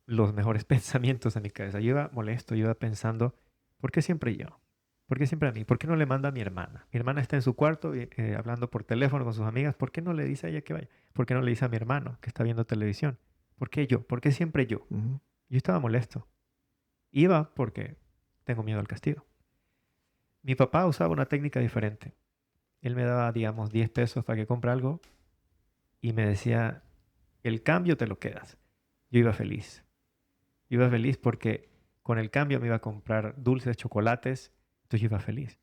los mejores pensamientos en mi cabeza. Yo iba molesto, yo iba pensando, ¿por qué siempre yo? ¿Por qué siempre a mí? ¿Por qué no le manda a mi hermana? Mi hermana está en su cuarto hablando por teléfono con sus amigas. ¿Por qué no le dice a ella que vaya? ¿Por qué no le dice a mi hermano que está viendo televisión? ¿Por qué yo? ¿Por qué siempre yo? ujú. Yo estaba molesto. Iba porque tengo miedo al castigo. Mi papá usaba una técnica diferente. Él me daba, digamos, 10 pesos para que compre algo y me decía, el cambio te lo quedas. Yo iba feliz. Yo iba feliz porque con el cambio me iba a comprar dulces, chocolates, entonces yo iba feliz.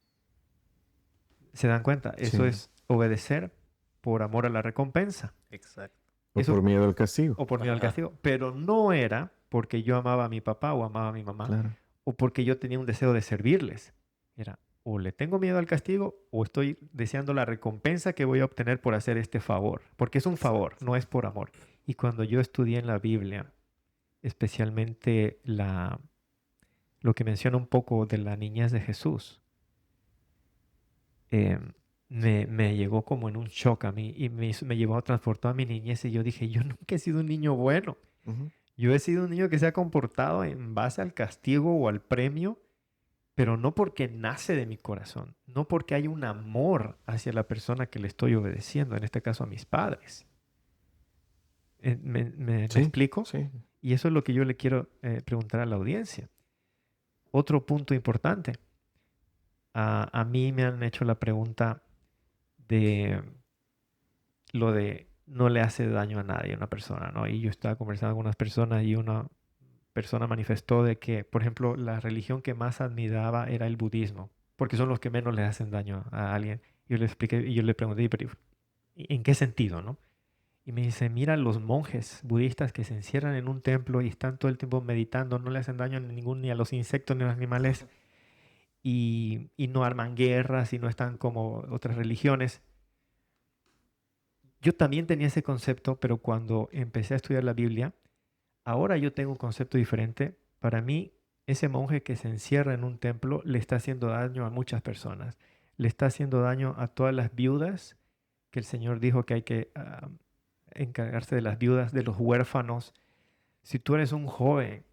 ¿Se dan cuenta? Eso Sí. es obedecer por amor a la recompensa. Exacto. O Eso, por miedo al castigo. o por miedo al Ajá. castigo. Pero no era porque yo amaba a mi papá o amaba a mi mamá Claro. o porque yo tenía un deseo de servirles. Era o le tengo miedo al castigo o estoy deseando la recompensa que voy a obtener por hacer este favor. Porque es un favor, Exacto. no es por amor. Y cuando yo estudié en la Biblia, especialmente lo que menciona un poco de la niñez de Jesús, eh, me llegó como en un shock a mí y me llevó, transportó a mi niñez y yo dije, yo nunca he sido un niño bueno. Ujú. Yo he sido un niño que se ha comportado en base al castigo o al premio, pero no porque nace de mi corazón, no porque hay un amor hacia la persona que le estoy obedeciendo, en este caso a mis padres. ¿Me Sí, explico? sí. Y eso es lo que yo le quiero preguntar a la audiencia. Otro punto importante. A mí me han hecho la pregunta de lo de no le hace daño a nadie a una persona, ¿no? Y yo estaba conversando con unas personas y una persona manifestó de que, por ejemplo, la religión que más admiraba era el budismo, porque son los que menos le hacen daño a alguien. Yo le expliqué y yo le pregunté, pero ¿en qué sentido, no? Y me dice, mira los monjes budistas que se encierran en un templo y están todo el tiempo meditando, no le hacen daño a ni a los insectos ni a los animales y no arman guerras y no están como otras religiones. Yo también tenía ese concepto, pero cuando empecé a estudiar la Biblia, ahora yo tengo un concepto diferente. Para mí, ese monje que se encierra en un templo le está haciendo daño a muchas personas. Le está haciendo daño a todas las viudas, que el Señor dijo que hay que encargarse de las viudas, de los huérfanos. Si tú eres un joven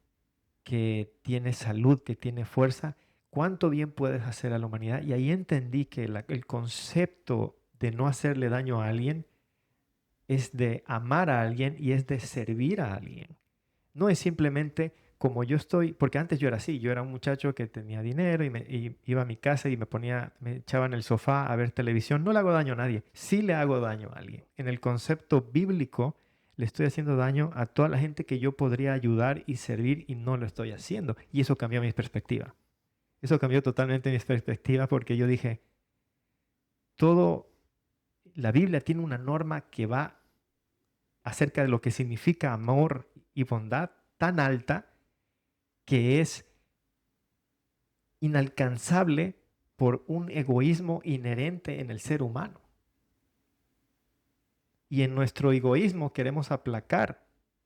que tiene salud, que tiene fuerza, ¿cuánto bien puedes hacer a la humanidad? Y ahí entendí que el concepto de no hacerle daño a alguien es de amar a alguien y es de servir a alguien. No es simplemente como yo estoy, porque antes yo era así, yo era un muchacho que tenía dinero y iba a mi casa y me echaba en el sofá a ver televisión. No le hago daño a nadie, sí le hago daño a alguien. En el concepto bíblico le estoy haciendo daño a toda la gente que yo podría ayudar y servir y no lo estoy haciendo. Y eso cambió mi perspectiva. Eso cambió totalmente mi perspectiva porque yo dije, todo, la Biblia tiene una norma que va acerca de lo que significa amor y bondad tan alta que es inalcanzable por un egoísmo inherente en el ser humano. Y en nuestro egoísmo queremos aplacar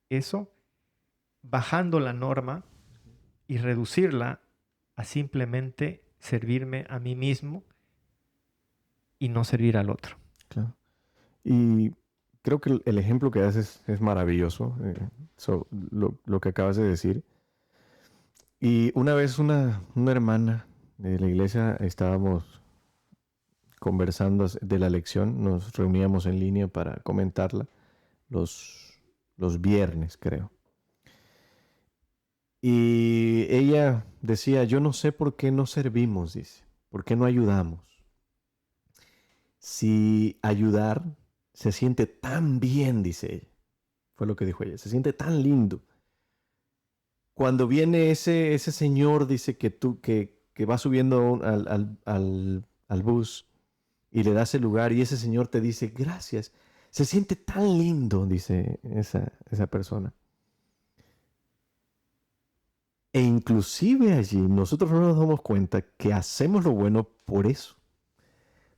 eso bajando la norma y reducirla a simplemente servirme a mí mismo y no servir al otro. Claro. Y creo que el ejemplo que haces es maravilloso, lo que acabas de decir. Y una vez una hermana de la iglesia estábamos conversando de la lección, nos reuníamos en línea para comentarla los viernes, creo. Y ella decía, yo no sé por qué no servimos, dice, por qué no ayudamos. Si ayudar se siente tan bien, dice ella. fue lo que dijo ella. Se siente tan lindo. Cuando viene ese señor, dice que va subiendo al bus y le das el lugar y ese señor te dice, gracias. Se siente tan lindo, dice esa persona. E inclusive allí nosotros no nos damos cuenta que hacemos lo bueno por eso.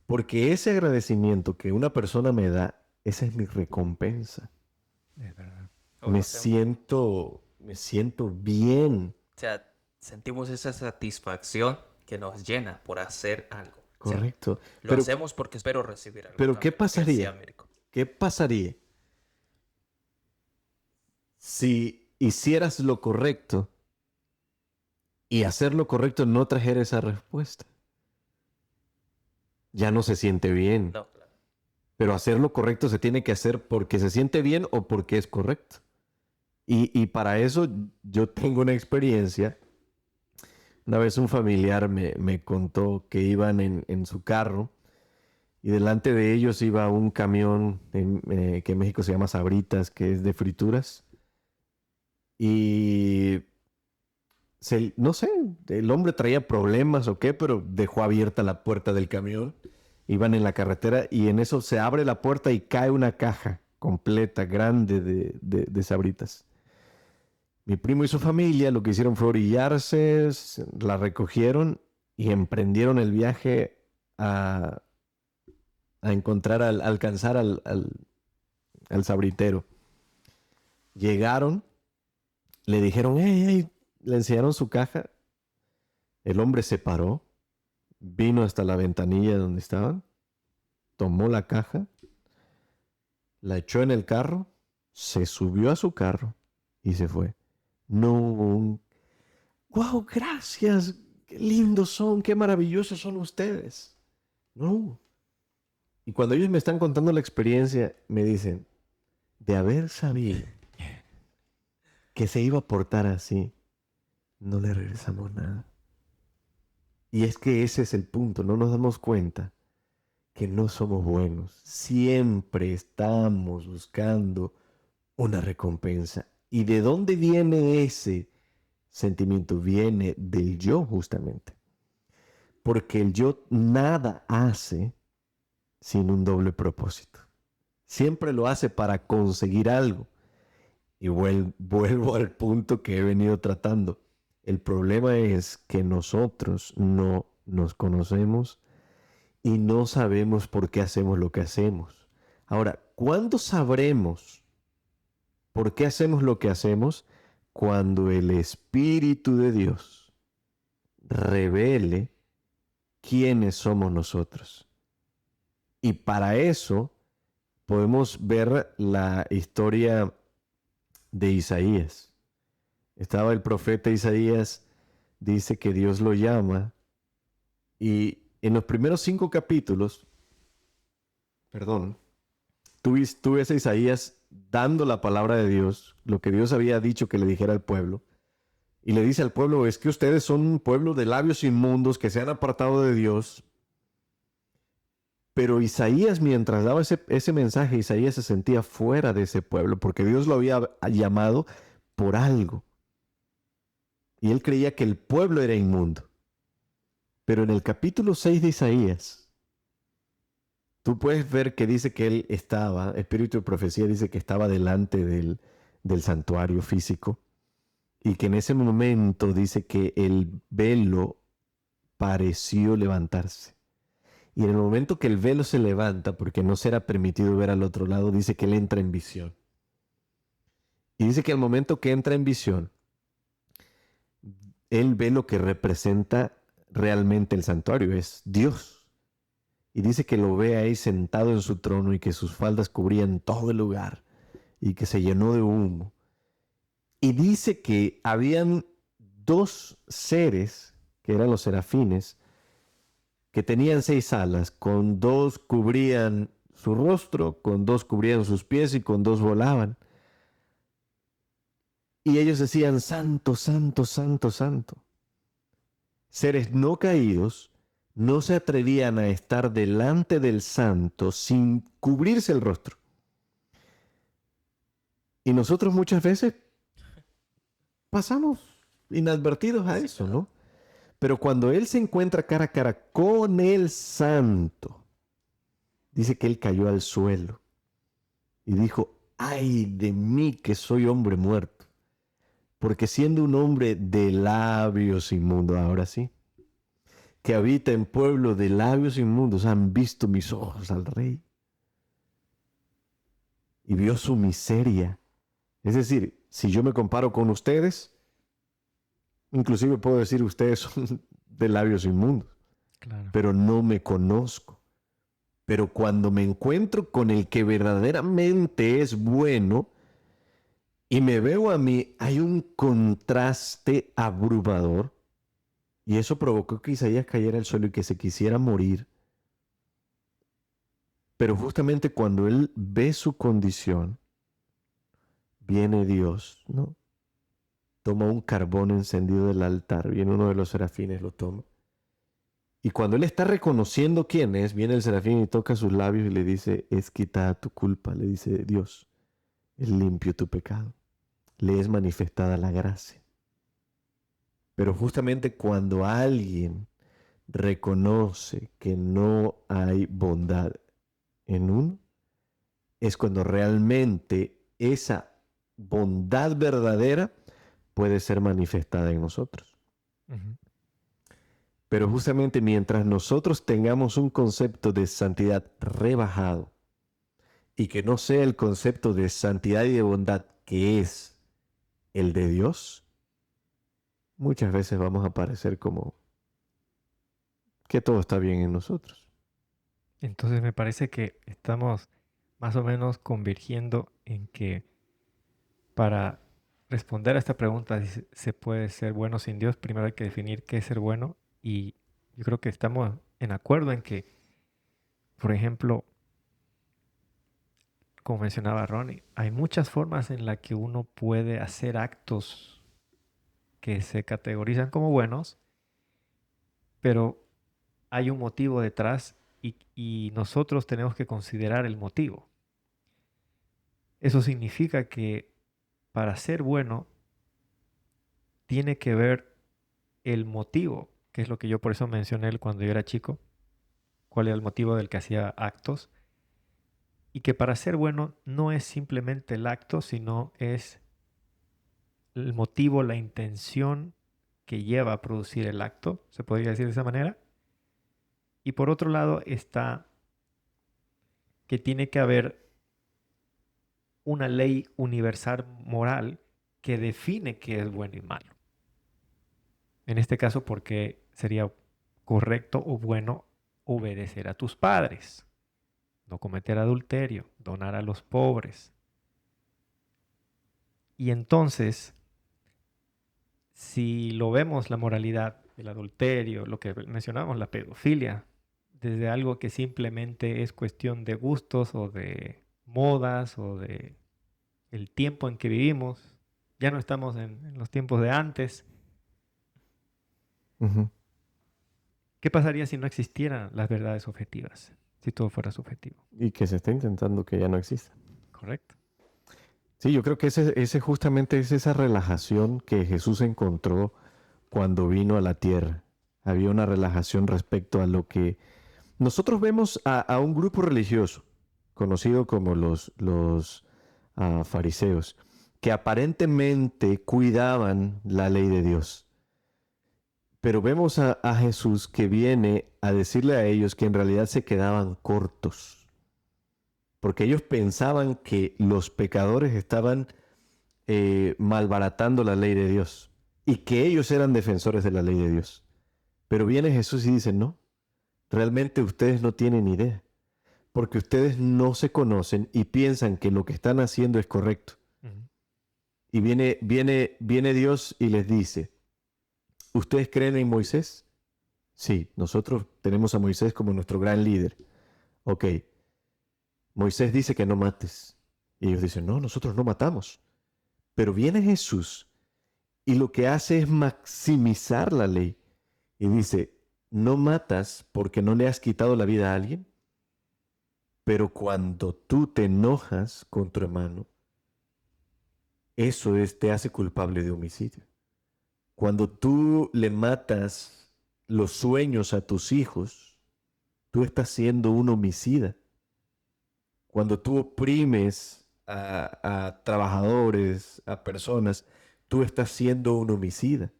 Porque ese agradecimiento que una persona me da, esa es mi recompensa. Es verdad. O lo hacemos. Me siento bien. O sea, sentimos esa satisfacción que nos llena por hacer algo. O sea, Correcto. lo Pero, hacemos porque espero recibir algo. pero ¿qué también, que sea pasaría? miracle. ¿Qué pasaría si hicieras lo correcto y hacer lo correcto no trajera esa respuesta? Ya no se siente bien. No, claro. Pero hacer lo correcto se tiene que hacer porque se siente bien o porque es correcto. Y para eso yo tengo una experiencia. Una vez un familiar me contó que iban en su carro y delante de ellos iba un camión que en México se llama Sabritas, que es de frituras. Y no sé, el hombre traía problemas o qué, pero dejó abierta la puerta del camión. Iban en la carretera y en eso se abre la puerta y cae una caja completa, grande de Sabritas. Mi primo y su familia lo que hicieron fue orillarse, la recogieron y emprendieron el viaje a encontrar, alcanzar al sabritero. Llegaron, le dijeron, hey, hey, le enseñaron su caja. El hombre se paró, vino hasta la ventanilla donde estaban, tomó la caja, la echó en el carro, se subió a su carro y se fue. No hubo un, wow, gracias, qué lindos son, qué maravillosos son ustedes. No. Y cuando ellos me están contando la experiencia, me dicen, de haber sabido que se iba a portar así, no le regresamos nada. Y es que ese es el punto, no nos damos cuenta que no somos buenos. Siempre estamos buscando una recompensa. ¿Y de dónde viene ese sentimiento? Viene del yo justamente. Porque el yo nada hace sin un doble propósito. Siempre lo hace para conseguir algo. Y vuelvo al punto que he venido tratando. El problema es que nosotros no nos conocemos y no sabemos por qué hacemos lo que hacemos. Ahora, ¿cuándo sabremos por qué hacemos lo que hacemos? Cuando el Espíritu de Dios revele quiénes somos nosotros. Y para eso podemos ver la historia de Isaías. Estaba el profeta Isaías, dice que Dios lo llama y en los primeros 5 capítulos, tú ves a Isaías dando la palabra de Dios, lo que Dios había dicho que le dijera al pueblo, y le dice al pueblo, es que ustedes son un pueblo de labios inmundos que se han apartado de Dios. Pero Isaías, mientras daba ese mensaje, Isaías se sentía fuera de ese pueblo, porque Dios lo había llamado por algo. Y él creía que el pueblo era inmundo. Pero en el capítulo 6 de Isaías, tú puedes ver que dice que él estaba, espíritu de profecía dice que estaba delante del santuario físico, y que en ese momento dice que el velo pareció levantarse. Y en el momento que el velo se levanta, porque no será permitido ver al otro lado, dice que él entra en visión. Y dice que al momento que entra en visión, él ve lo que representa realmente el santuario, es Dios. Y dice que lo ve ahí sentado en su trono y que sus faldas cubrían todo el lugar y que se llenó de humo. Y dice que habían 2 seres, que eran los serafines, que tenían 6 alas, con 2 cubrían su rostro, con 2 cubrían sus pies y con 2 volaban. Y ellos decían, santo, santo, santo, santo. Seres no caídos no se atrevían a estar delante del santo sin cubrirse el rostro. Y nosotros muchas veces pasamos inadvertidos a eso, ¿no? Pero cuando él se encuentra cara a cara con el santo, dice que él cayó al suelo y dijo, ay de mí que soy hombre muerto, porque siendo un hombre de labios inmundos, ahora sí, que habita en pueblo de labios inmundos, han visto mis ojos al rey y vio su miseria. Es decir, si yo me comparo con ustedes, inclusive puedo decir ustedes son de labios inmundos, Claro. pero no me conozco. Pero cuando me encuentro con el que verdaderamente es bueno y me veo a mí, hay un contraste abrumador. Y eso provocó que Isaías cayera al suelo y que se quisiera morir. Pero justamente cuando él ve su condición, viene Dios, ¿no? Toma un carbón encendido del altar, viene uno de los serafines, lo toma. Y cuando él está reconociendo quién es, viene el serafín y toca sus labios y le dice, es quitada tu culpa, le dice Dios, es limpio tu pecado, le es manifestada la gracia. Pero justamente cuando alguien reconoce que no hay bondad en uno, es cuando realmente esa bondad verdadera puede ser manifestada en nosotros. Ujú. Pero justamente mientras nosotros tengamos un concepto de santidad rebajado y que no sea el concepto de santidad y de bondad que es el de Dios, muchas veces vamos a parecer como que todo está bien en nosotros. Entonces me parece que estamos más o menos convergiendo en que para responder a esta pregunta si se puede ser bueno sin Dios, primero hay que definir qué es ser bueno y yo creo que estamos en acuerdo en que, por ejemplo, como mencionaba Ronnie, hay muchas formas en las que uno puede hacer actos que se categorizan como buenos, pero hay un motivo detrás y nosotros tenemos que considerar el motivo. Eso significa que para ser bueno tiene que ver el motivo, que es lo que yo por eso mencioné cuando yo era chico, cuál era el motivo del que hacía actos, y que para ser bueno no es simplemente el acto, sino es el motivo, la intención que lleva a producir el acto, se podría decir de esa manera. Y por otro lado está que tiene que haber una ley universal moral que define qué es bueno y malo. En este caso, porque sería correcto o bueno obedecer a tus padres, no cometer adulterio, donar a los pobres. Y entonces, si lo vemos la moralidad, el adulterio, lo que mencionamos, la pedofilia, desde algo que simplemente es cuestión de gustos o de modas o de el tiempo en que vivimos, ya no estamos en los tiempos de antes. Ujú. ¿Qué pasaría si no existieran las verdades objetivas? Si todo fuera subjetivo. Y que se está intentando que ya no exista. ¿Correcto? Sí, yo creo que ese justamente es esa relajación que Jesús encontró cuando vino a la tierra. Había una relajación respecto a lo que nosotros vemos a un grupo religioso, conocido como los fariseos, que aparentemente cuidaban la ley de Dios. Pero vemos a Jesús que viene a decirle a ellos que en realidad se quedaban cortos, porque ellos pensaban que los pecadores estaban malbaratando la ley de Dios y que ellos eran defensores de la ley de Dios. Pero viene Jesús y dice, no, realmente ustedes no tienen idea, porque ustedes no se conocen y piensan que lo que están haciendo es correcto. Ujú. Y viene Dios y les dice, ¿ustedes creen en Moisés? Sí, nosotros tenemos a Moisés como nuestro gran líder. Ok, Moisés dice que no mates. Y ellos dicen, no, nosotros no matamos. Pero viene Jesús y lo que hace es maximizar la ley. Y dice, no matas porque no le has quitado la vida a alguien, pero cuando tú te enojas con tu hermano, te hace culpable de homicidio. Cuando tú le matas los sueños a tus hijos, tú estás siendo un homicida. Cuando tú oprimes a trabajadores, a personas, tú estás siendo un homicida.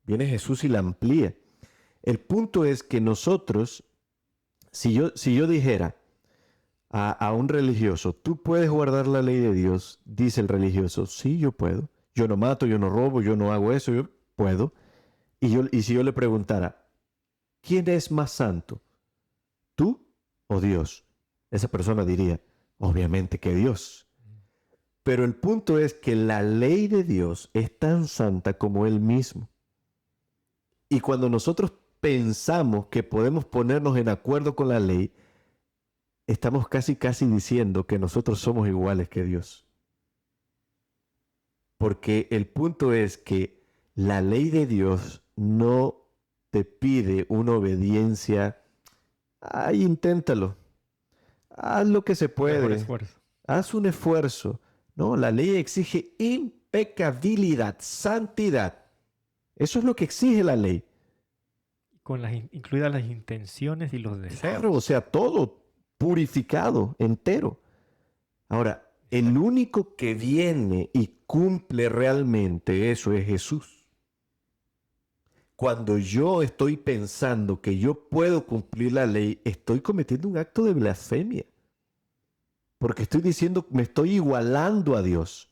Viene Jesús y la amplía. El punto es que nosotros, si yo dijera a un religioso, tú puedes guardar la ley de Dios, dice el religioso, sí, yo puedo. Yo no mato, yo no robo, yo no hago eso, yo puedo. Y si yo le preguntara, ¿quién es más santo? ¿Tú o Dios? Esa persona diría, obviamente que Dios. Pero el punto es que la ley de Dios es tan santa como Él mismo. Y cuando nosotros pensamos que podemos ponernos en acuerdo con la ley, estamos casi diciendo que nosotros somos iguales que Dios. Porque el punto es que la ley de Dios no te pide una obediencia. Ay, inténtalo. Haz lo que se Mejor puede. esfuerzo. Haz un esfuerzo. No, la ley exige impecabilidad, santidad. Eso es lo que exige la ley. Incluidas las intenciones y los deseos. Claro, o sea, todo purificado, entero. Ahora, el único que viene y cumple realmente eso es Jesús. Cuando yo estoy pensando que yo puedo cumplir la ley, estoy cometiendo un acto de blasfemia. Porque estoy diciendo, me estoy igualando a Dios.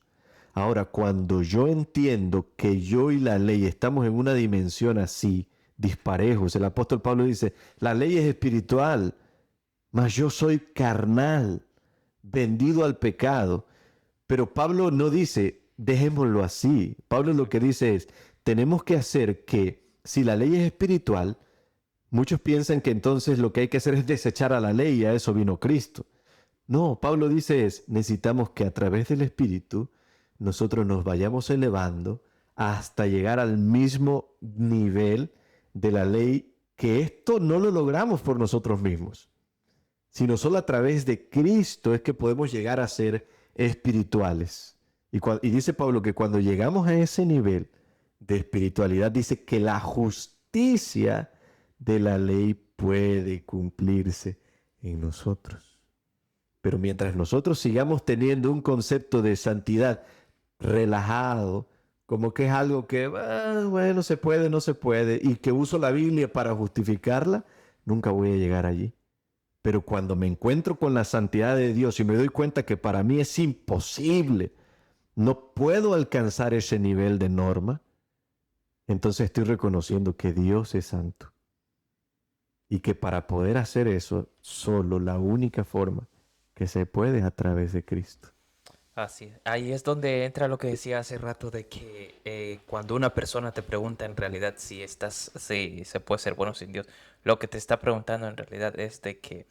Ahora, cuando yo entiendo que yo y la ley estamos en una dimensión así, disparejos, el apóstol Pablo dice, la ley es espiritual, mas yo soy carnal, vendido al pecado. Pero Pablo no dice, dejémoslo así. Pablo lo que dice es, tenemos que hacer que, si la ley es espiritual, muchos piensan que entonces lo que hay que hacer es desechar a la ley y a eso vino Cristo. No, Pablo dice es, necesitamos que a través del Espíritu nosotros nos vayamos elevando hasta llegar al mismo nivel de la ley, que esto no lo logramos por nosotros mismos, sino solo a través de Cristo es que podemos llegar a ser espirituales. Y dice Pablo que cuando llegamos a ese nivel de espiritualidad, dice que la justicia de la ley puede cumplirse en nosotros. Pero mientras nosotros sigamos teniendo un concepto de santidad relajado, como que es algo que, bueno, se puede, no se puede, y que uso la Biblia para justificarla, nunca voy a llegar allí. Pero cuando me encuentro con la santidad de Dios y me doy cuenta que para mí es imposible, no puedo alcanzar ese nivel de norma, entonces estoy reconociendo que Dios es santo. Y que para poder hacer eso, solo la única forma que se puede es a través de Cristo. Así es. Ahí es donde entra lo que decía hace rato de que cuando una persona te pregunta en realidad si se puede ser bueno sin Dios, lo que te está preguntando en realidad es de que,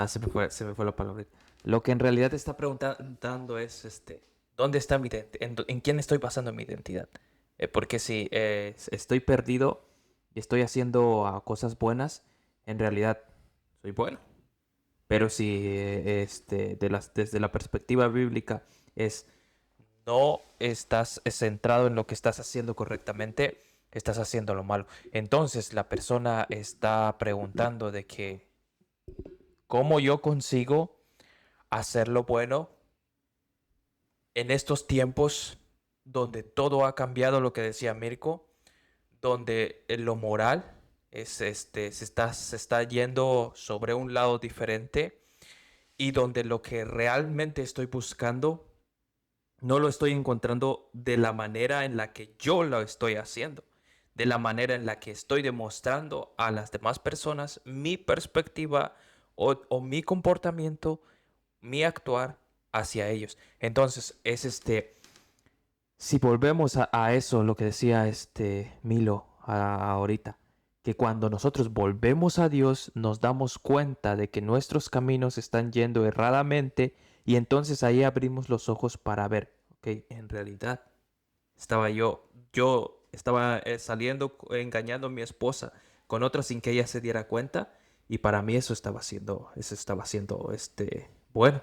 se me fue la palabra. Lo que en realidad te está preguntando es, ¿dónde está en quién estoy basando mi identidad? Porque si estoy perdido y estoy haciendo cosas buenas, en realidad soy bueno. Pero si desde la perspectiva bíblica no estás centrado en lo que estás haciendo correctamente, estás haciendo lo malo. Entonces la persona está preguntando de que ¿cómo yo consigo hacer lo bueno en estos tiempos donde todo ha cambiado, lo que decía Mirko, donde lo moral se está yendo sobre un lado diferente y donde lo que realmente estoy buscando no lo estoy encontrando de la manera en la que yo lo estoy haciendo, de la manera en la que estoy demostrando a las demás personas mi perspectiva o mi comportamiento, mi actuar hacia ellos. Entonces, si volvemos a eso, lo que decía Milo ahorita, que cuando nosotros volvemos a Dios nos damos cuenta de que nuestros caminos están yendo erradamente y entonces ahí abrimos los ojos para ver, ok, en realidad yo estaba saliendo, engañando a mi esposa con otra sin que ella se diera cuenta y para mí eso estaba siendo bueno.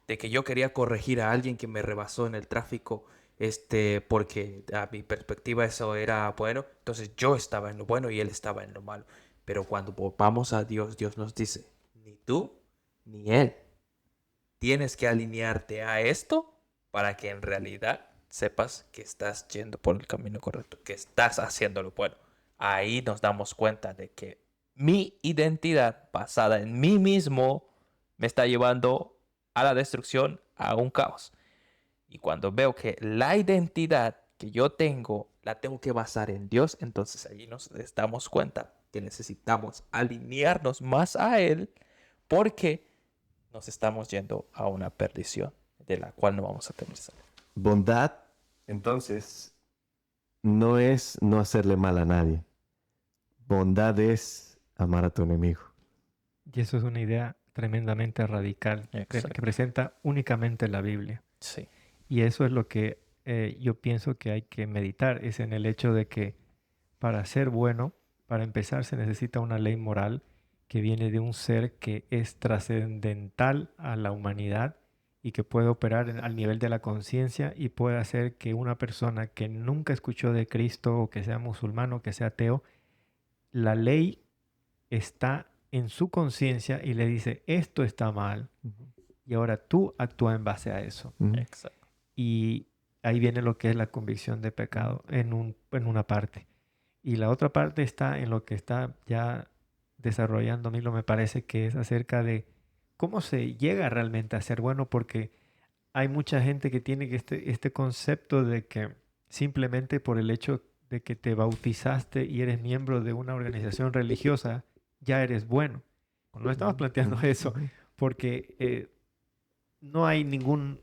de que yo quería corregir a alguien que me rebasó en el tráfico, porque a mi perspectiva eso era bueno, entonces yo estaba en lo bueno y él estaba en lo malo. Pero cuando volvamos a Dios, Dios nos dice, ni tú ni él. Tienes que alinearte a esto para que en realidad sepas que estás yendo por el camino correcto, que estás haciendo lo bueno. Ahí nos damos cuenta de que mi identidad basada en mí mismo me está llevando a la destrucción, a un caos. Y cuando veo que la identidad que yo tengo la tengo que basar en Dios, entonces allí nos damos cuenta que necesitamos alinearnos más a Él porque nos estamos yendo a una perdición de la cual no vamos a tener salida. Bondad, entonces, no es no hacerle mal a nadie. Bondad es amar a tu enemigo. Y eso es una idea tremendamente radical que presenta únicamente la Biblia. Sí. Y eso es lo que yo pienso que hay que meditar, es en el hecho de que para ser bueno, para empezar, se necesita una ley moral que viene de un ser que es trascendental a la humanidad y que puede operar al nivel de la conciencia y puede hacer que una persona que nunca escuchó de Cristo o que sea musulmán o que sea ateo, la ley está en su conciencia y le dice, esto está mal, y ahora tú actúa en base a eso. Exacto. Y ahí viene lo que es la convicción de pecado en una parte. Y la otra parte está en lo que está ya desarrollando Milo, me parece que es acerca de cómo se llega realmente a ser bueno, porque hay mucha gente que tiene que este concepto de que simplemente por el hecho de que te bautizaste y eres miembro de una organización religiosa, ya eres bueno. No estamos planteando eso, porque no hay ninguna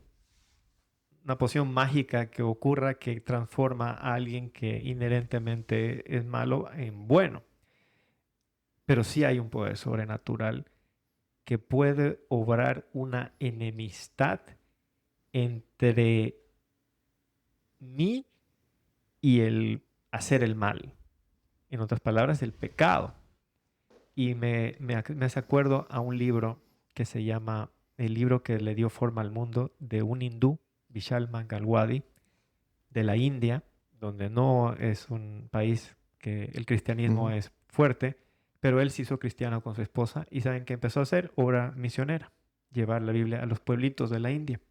poción mágica que ocurra que transforma a alguien que inherentemente es malo en bueno. Pero sí hay un poder sobrenatural que puede obrar una enemistad entre mí y el hacer el mal. En otras palabras, el pecado. Y me hace acuerdo a un libro que se llama El libro que le dio forma al mundo, de un hindú, Vishal Mangalwadi, de la India, donde no es un país que el cristianismo es fuerte, pero él se hizo cristiano con su esposa y saben que empezó a hacer obra misionera, llevar la Biblia a los pueblitos de la India.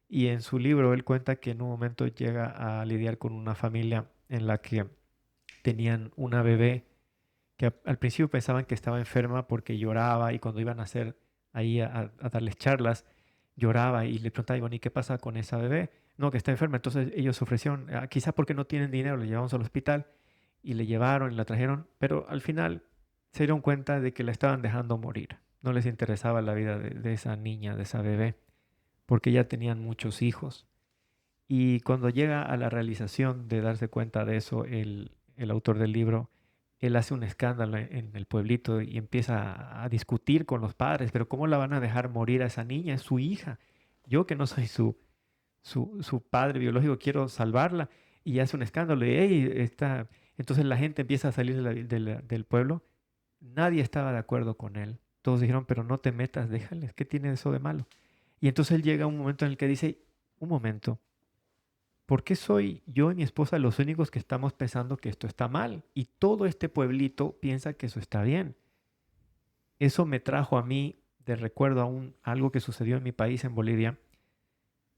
Y en su libro él cuenta que en un momento llega a lidiar con una familia en la que tenían una bebé que al principio pensaban que estaba enferma porque lloraba, y cuando iban a hacer ahí a darles charlas, lloraba y le preguntaban, bueno, ¿y qué pasa con esa bebé? No, que está enferma. Entonces ellos ofrecieron, quizá porque no tienen dinero, le llevamos al hospital y le llevaron y la trajeron, pero al final se dieron cuenta de que la estaban dejando morir. No les interesaba la vida de esa niña, de esa bebé, porque ya tenían muchos hijos. Y cuando llega a la realización de darse cuenta de eso, el autor del libro, él hace un escándalo en el pueblito y empieza a discutir con los padres, pero ¿cómo la van a dejar morir a esa niña? Es su hija. Yo, que no soy su padre biológico, quiero salvarla. Y hace un escándalo y "Ey, está". Entonces la gente empieza a salir del pueblo. Nadie estaba de acuerdo con él. Todos dijeron, pero no te metas, déjales, ¿qué tiene eso de malo? Y entonces él llega a un momento en el que dice, un momento, ¿por qué soy yo y mi esposa los únicos que estamos pensando que esto está mal? Y todo este pueblito piensa que eso está bien. Eso me trajo a mí de recuerdo a algo que sucedió en mi país, en Bolivia,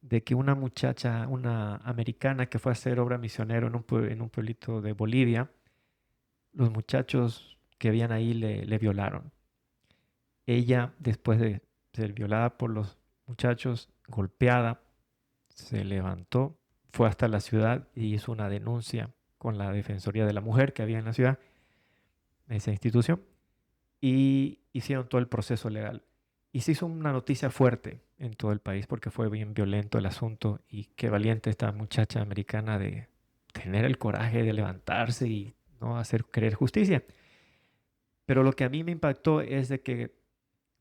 de que una muchacha, una americana que fue a hacer obra misionero en un pueblito de Bolivia, los muchachos que habían ahí le violaron. Ella, después de ser violada por los muchachos, golpeada, se levantó, fue hasta la ciudad y hizo una denuncia con la Defensoría de la Mujer que había en la ciudad, esa institución, y hicieron todo el proceso legal. Y se hizo una noticia fuerte en todo el país porque fue bien violento el asunto, y qué valiente esta muchacha americana de tener el coraje de levantarse y no hacer creer justicia. Pero lo que a mí me impactó es de que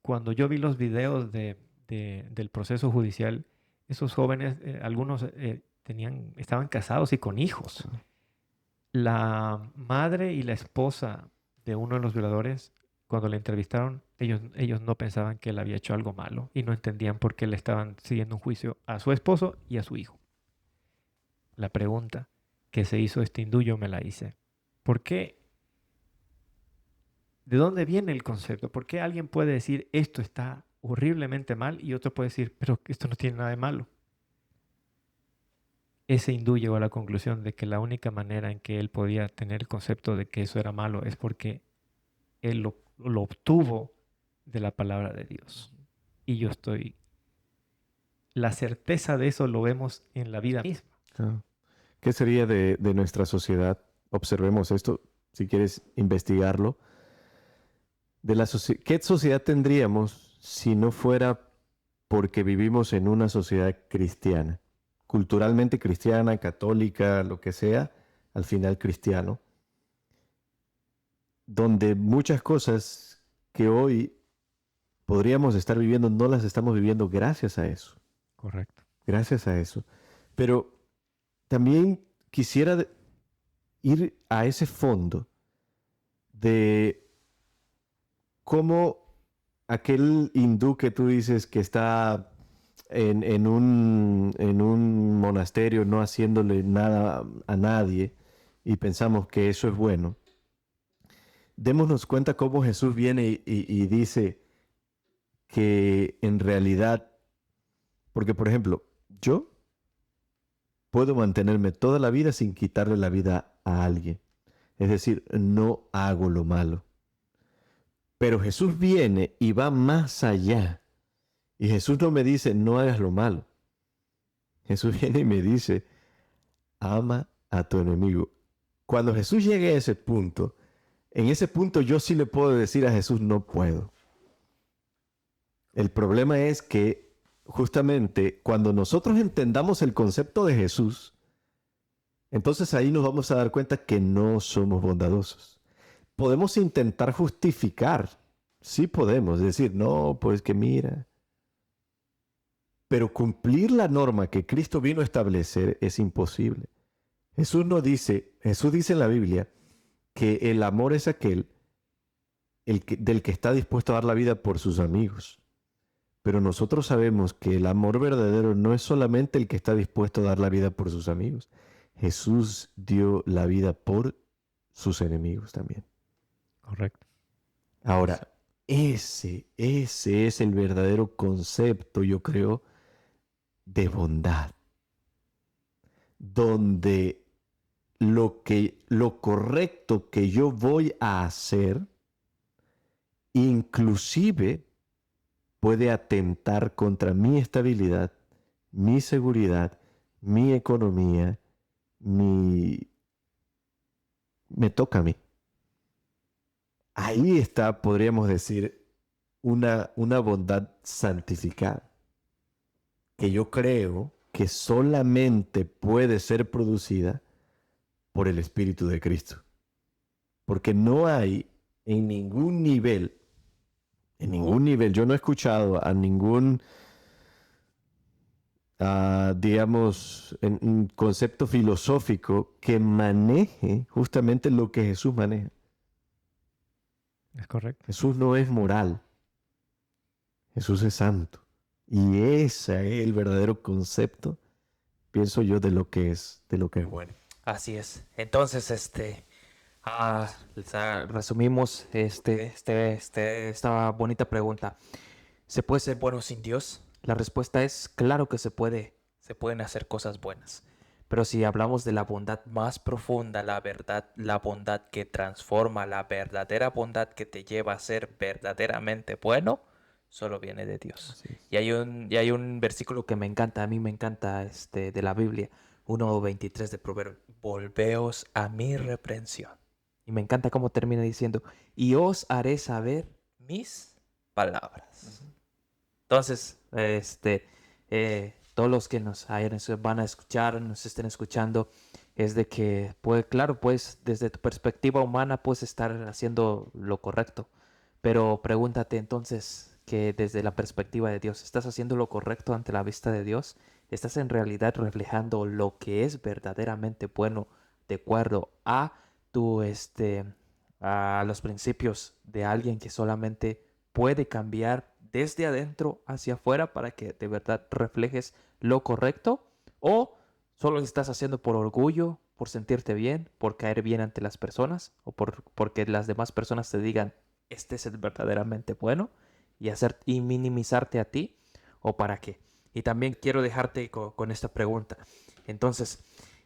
cuando yo vi los videos del proceso judicial, esos jóvenes, algunos estaban casados y con hijos. La madre y la esposa de uno de los violadores cuando le entrevistaron, ellos no pensaban que él había hecho algo malo y no entendían por qué le estaban siguiendo un juicio a su esposo y a su hijo. La pregunta que se hizo este hindú yo me la hice. ¿Por qué? ¿De dónde viene el concepto? ¿Por qué alguien puede decir esto está horriblemente mal y otro puede decir, pero esto no tiene nada de malo? Ese hindú llegó a la conclusión de que la única manera en que él podía tener el concepto de que eso era malo es porque él lo obtuvo de la palabra de Dios. Y yo estoy... La certeza de eso lo vemos en la vida misma. Ah. ¿Qué sería de nuestra sociedad? Observemos esto, si quieres investigarlo. ¿Qué sociedad tendríamos si no fuera porque vivimos en una sociedad cristiana? Culturalmente cristiana, católica, lo que sea, al final cristiano. Donde muchas cosas que hoy podríamos estar viviendo no las estamos viviendo gracias a eso. Correcto. Gracias a eso. Pero también quisiera ir a ese fondo de cómo aquel hindú que tú dices que está en un monasterio no haciéndole nada a nadie y pensamos que eso es bueno. Démonos cuenta cómo Jesús viene y dice que en realidad, porque por ejemplo, yo puedo mantenerme toda la vida sin quitarle la vida a alguien. Es decir, no hago lo malo. Pero Jesús viene y va más allá. Y Jesús no me dice, no hagas lo malo. Jesús viene y me dice, ama a tu enemigo. Cuando Jesús llegue a ese punto, en ese punto yo sí le puedo decir a Jesús, no puedo. El problema es que justamente cuando nosotros entendamos el concepto de Jesús, entonces ahí nos vamos a dar cuenta que no somos bondadosos. Podemos intentar justificar, sí podemos decir, no, pues que mira. Pero cumplir la norma que Cristo vino a establecer es imposible. Jesús dice en la Biblia que el amor es aquel del que está dispuesto a dar la vida por sus amigos. Pero nosotros sabemos que el amor verdadero no es solamente el que está dispuesto a dar la vida por sus amigos. Jesús dio la vida por sus enemigos también. Correcto. Ahora, ese es el verdadero concepto, yo creo, de bondad. Donde lo correcto que yo voy a hacer, inclusive puede atentar contra mi estabilidad, mi seguridad, mi economía, me toca a mí. Ahí está, podríamos decir, una bondad santificada, que yo creo que solamente puede ser producida por el Espíritu de Cristo. Porque no hay en ningún nivel, yo no he escuchado a ningún, digamos, un concepto filosófico que maneje justamente lo que Jesús maneja. Es correcto. Jesús no es moral, Jesús es santo. Y ese es el verdadero concepto, pienso yo, de lo que es bueno. Así es. Entonces, resumimos esta bonita pregunta. ¿Se puede ser bueno sin Dios? La respuesta es claro que se puede. Se pueden hacer cosas buenas. Pero si hablamos de la bondad más profunda, la verdad, la bondad que transforma, la verdadera bondad que te lleva a ser verdaderamente bueno, solo viene de Dios. Así es. Y hay un versículo que me encanta, a mí me encanta de la Biblia, 1:23 de Proverbios. Volveos a mi reprensión. Y me encanta cómo termina diciendo, y os haré saber mis palabras. Entonces, todos los que van a escuchar, nos estén escuchando, es de que, pues, claro, pues, desde tu perspectiva humana puedes estar haciendo lo correcto. Pero pregúntate entonces que desde la perspectiva de Dios, ¿estás haciendo lo correcto ante la vista de Dios? ¿Estás en realidad reflejando lo que es verdaderamente bueno de acuerdo a tu, a los principios de alguien que solamente puede cambiar desde adentro hacia afuera para que de verdad reflejes lo correcto, o solo lo estás haciendo por orgullo, por sentirte bien, por caer bien ante las personas o porque las demás personas te digan este es el verdaderamente bueno y minimizarte a ti, o para qué. Y también quiero dejarte con esta pregunta. Entonces,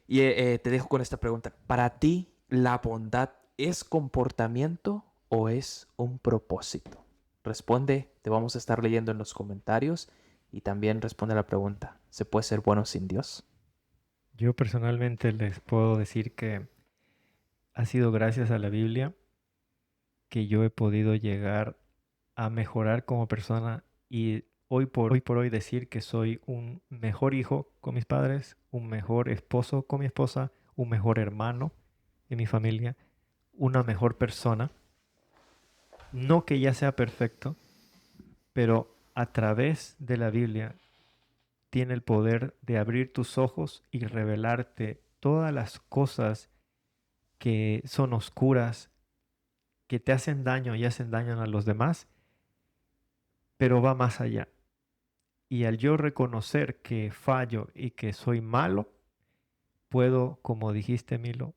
te dejo con esta pregunta. ¿Para ti la bondad es comportamiento o es un propósito? Responde, te vamos a estar leyendo en los comentarios, y también responde a la pregunta, ¿se puede ser bueno sin Dios? Yo personalmente les puedo decir que ha sido gracias a la Biblia que yo he podido llegar a mejorar como persona y hoy por hoy decir que soy un mejor hijo con mis padres, un mejor esposo con mi esposa, un mejor hermano en mi familia, una mejor persona. No que ya sea perfecto, pero a través de la Biblia tiene el poder de abrir tus ojos y revelarte todas las cosas que son oscuras, que te hacen daño y hacen daño a los demás, pero va más allá. Y al yo reconocer que fallo y que soy malo, puedo, como dijiste, Milo,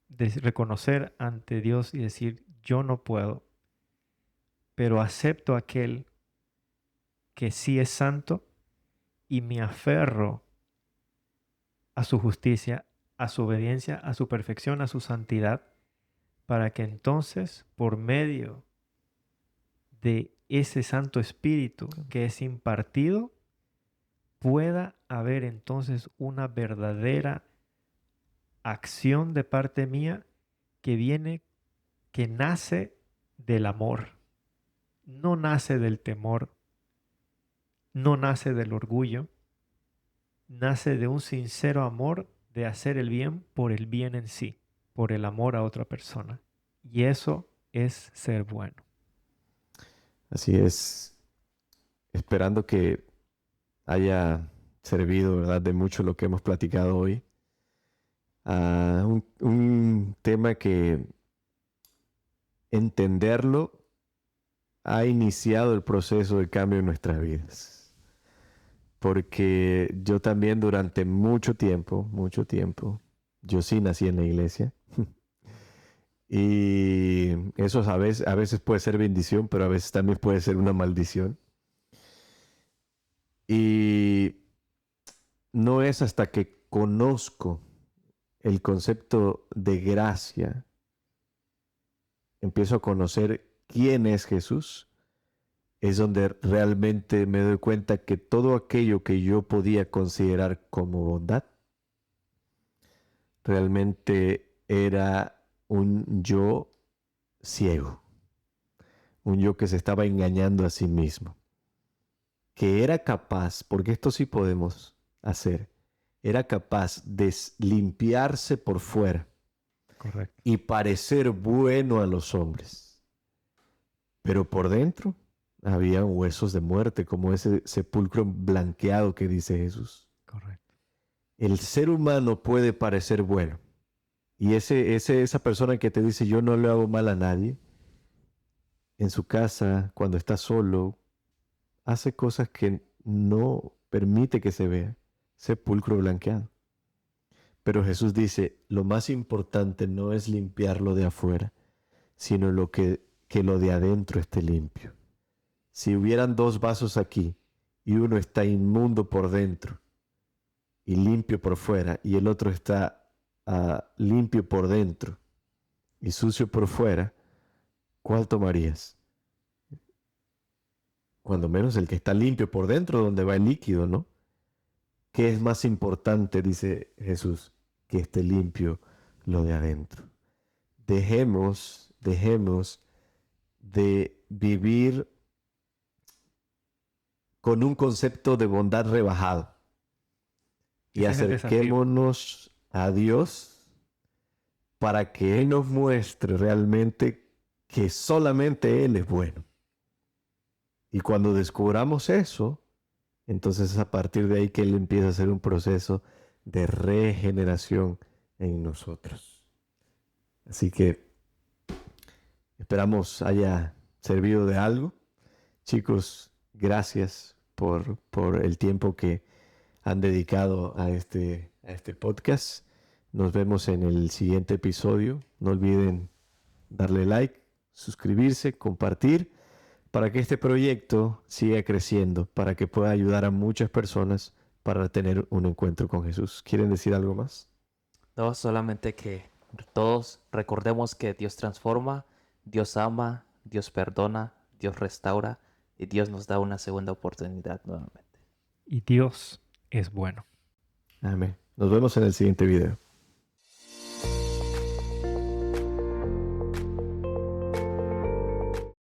reconocer ante Dios y decir, yo no puedo, pero acepto aquel que sí es santo y me aferro a su justicia, a su obediencia, a su perfección, a su santidad, para que entonces, por medio de ese Santo Espíritu que es impartido, pueda haber entonces una verdadera acción de parte mía que viene, que nace del amor, no nace del temor, no nace del orgullo, nace de un sincero amor de hacer el bien por el bien en sí, por el amor a otra persona. Y eso es ser bueno. Así es, esperando que haya servido, ¿verdad?, de mucho lo que hemos platicado hoy. Un tema que entenderlo ha iniciado el proceso de cambio en nuestras vidas. Porque yo también durante mucho tiempo, yo sí nací en la iglesia. Y eso a veces puede ser bendición, pero a veces también puede ser una maldición. Y no es hasta que conozco el concepto de gracia, empiezo a conocer quién es Jesús, es donde realmente me doy cuenta que todo aquello que yo podía considerar como bondad, realmente era un yo ciego, un yo que se estaba engañando a sí mismo, que era capaz, porque esto sí podemos hacer, era capaz de limpiarse por fuera Correcto. y parecer bueno a los hombres, pero por dentro había huesos de muerte, como ese sepulcro blanqueado que dice Jesús. Correcto. El ser humano puede parecer bueno, y esa persona que te dice yo no le hago mal a nadie, en su casa, cuando está solo, hace cosas que no permite que se vea, sepulcro blanqueado. Pero Jesús dice, lo más importante no es limpiarlo de afuera, sino que lo de adentro esté limpio. Si hubieran dos vasos aquí y uno está inmundo por dentro y limpio por fuera, y el otro está limpio por dentro y sucio por fuera, ¿cuál tomarías? Cuando menos el que está limpio por dentro, donde va el líquido, ¿no? ¿Qué es más importante, dice Jesús, que esté limpio lo de adentro? Dejemos de vivir con un concepto de bondad rebajado y Ese es el desafío. acerquémonos a Dios para que Él nos muestre realmente que solamente Él es bueno. Y cuando descubramos eso, entonces es a partir de ahí que Él empieza a hacer un proceso de regeneración en nosotros. Así que Esperamos haya servido de algo. Chicos, gracias por el tiempo que han dedicado a este podcast. Nos vemos en el siguiente episodio. No olviden darle like, suscribirse, compartir, para que este proyecto siga creciendo, para que pueda ayudar a muchas personas para tener un encuentro con Jesús. ¿Quieren decir algo más? No, solamente que todos recordemos que Dios transforma, Dios ama, Dios perdona, Dios restaura y Dios nos da una segunda oportunidad nuevamente. Y Dios es bueno. Amén. Nos vemos en el siguiente video.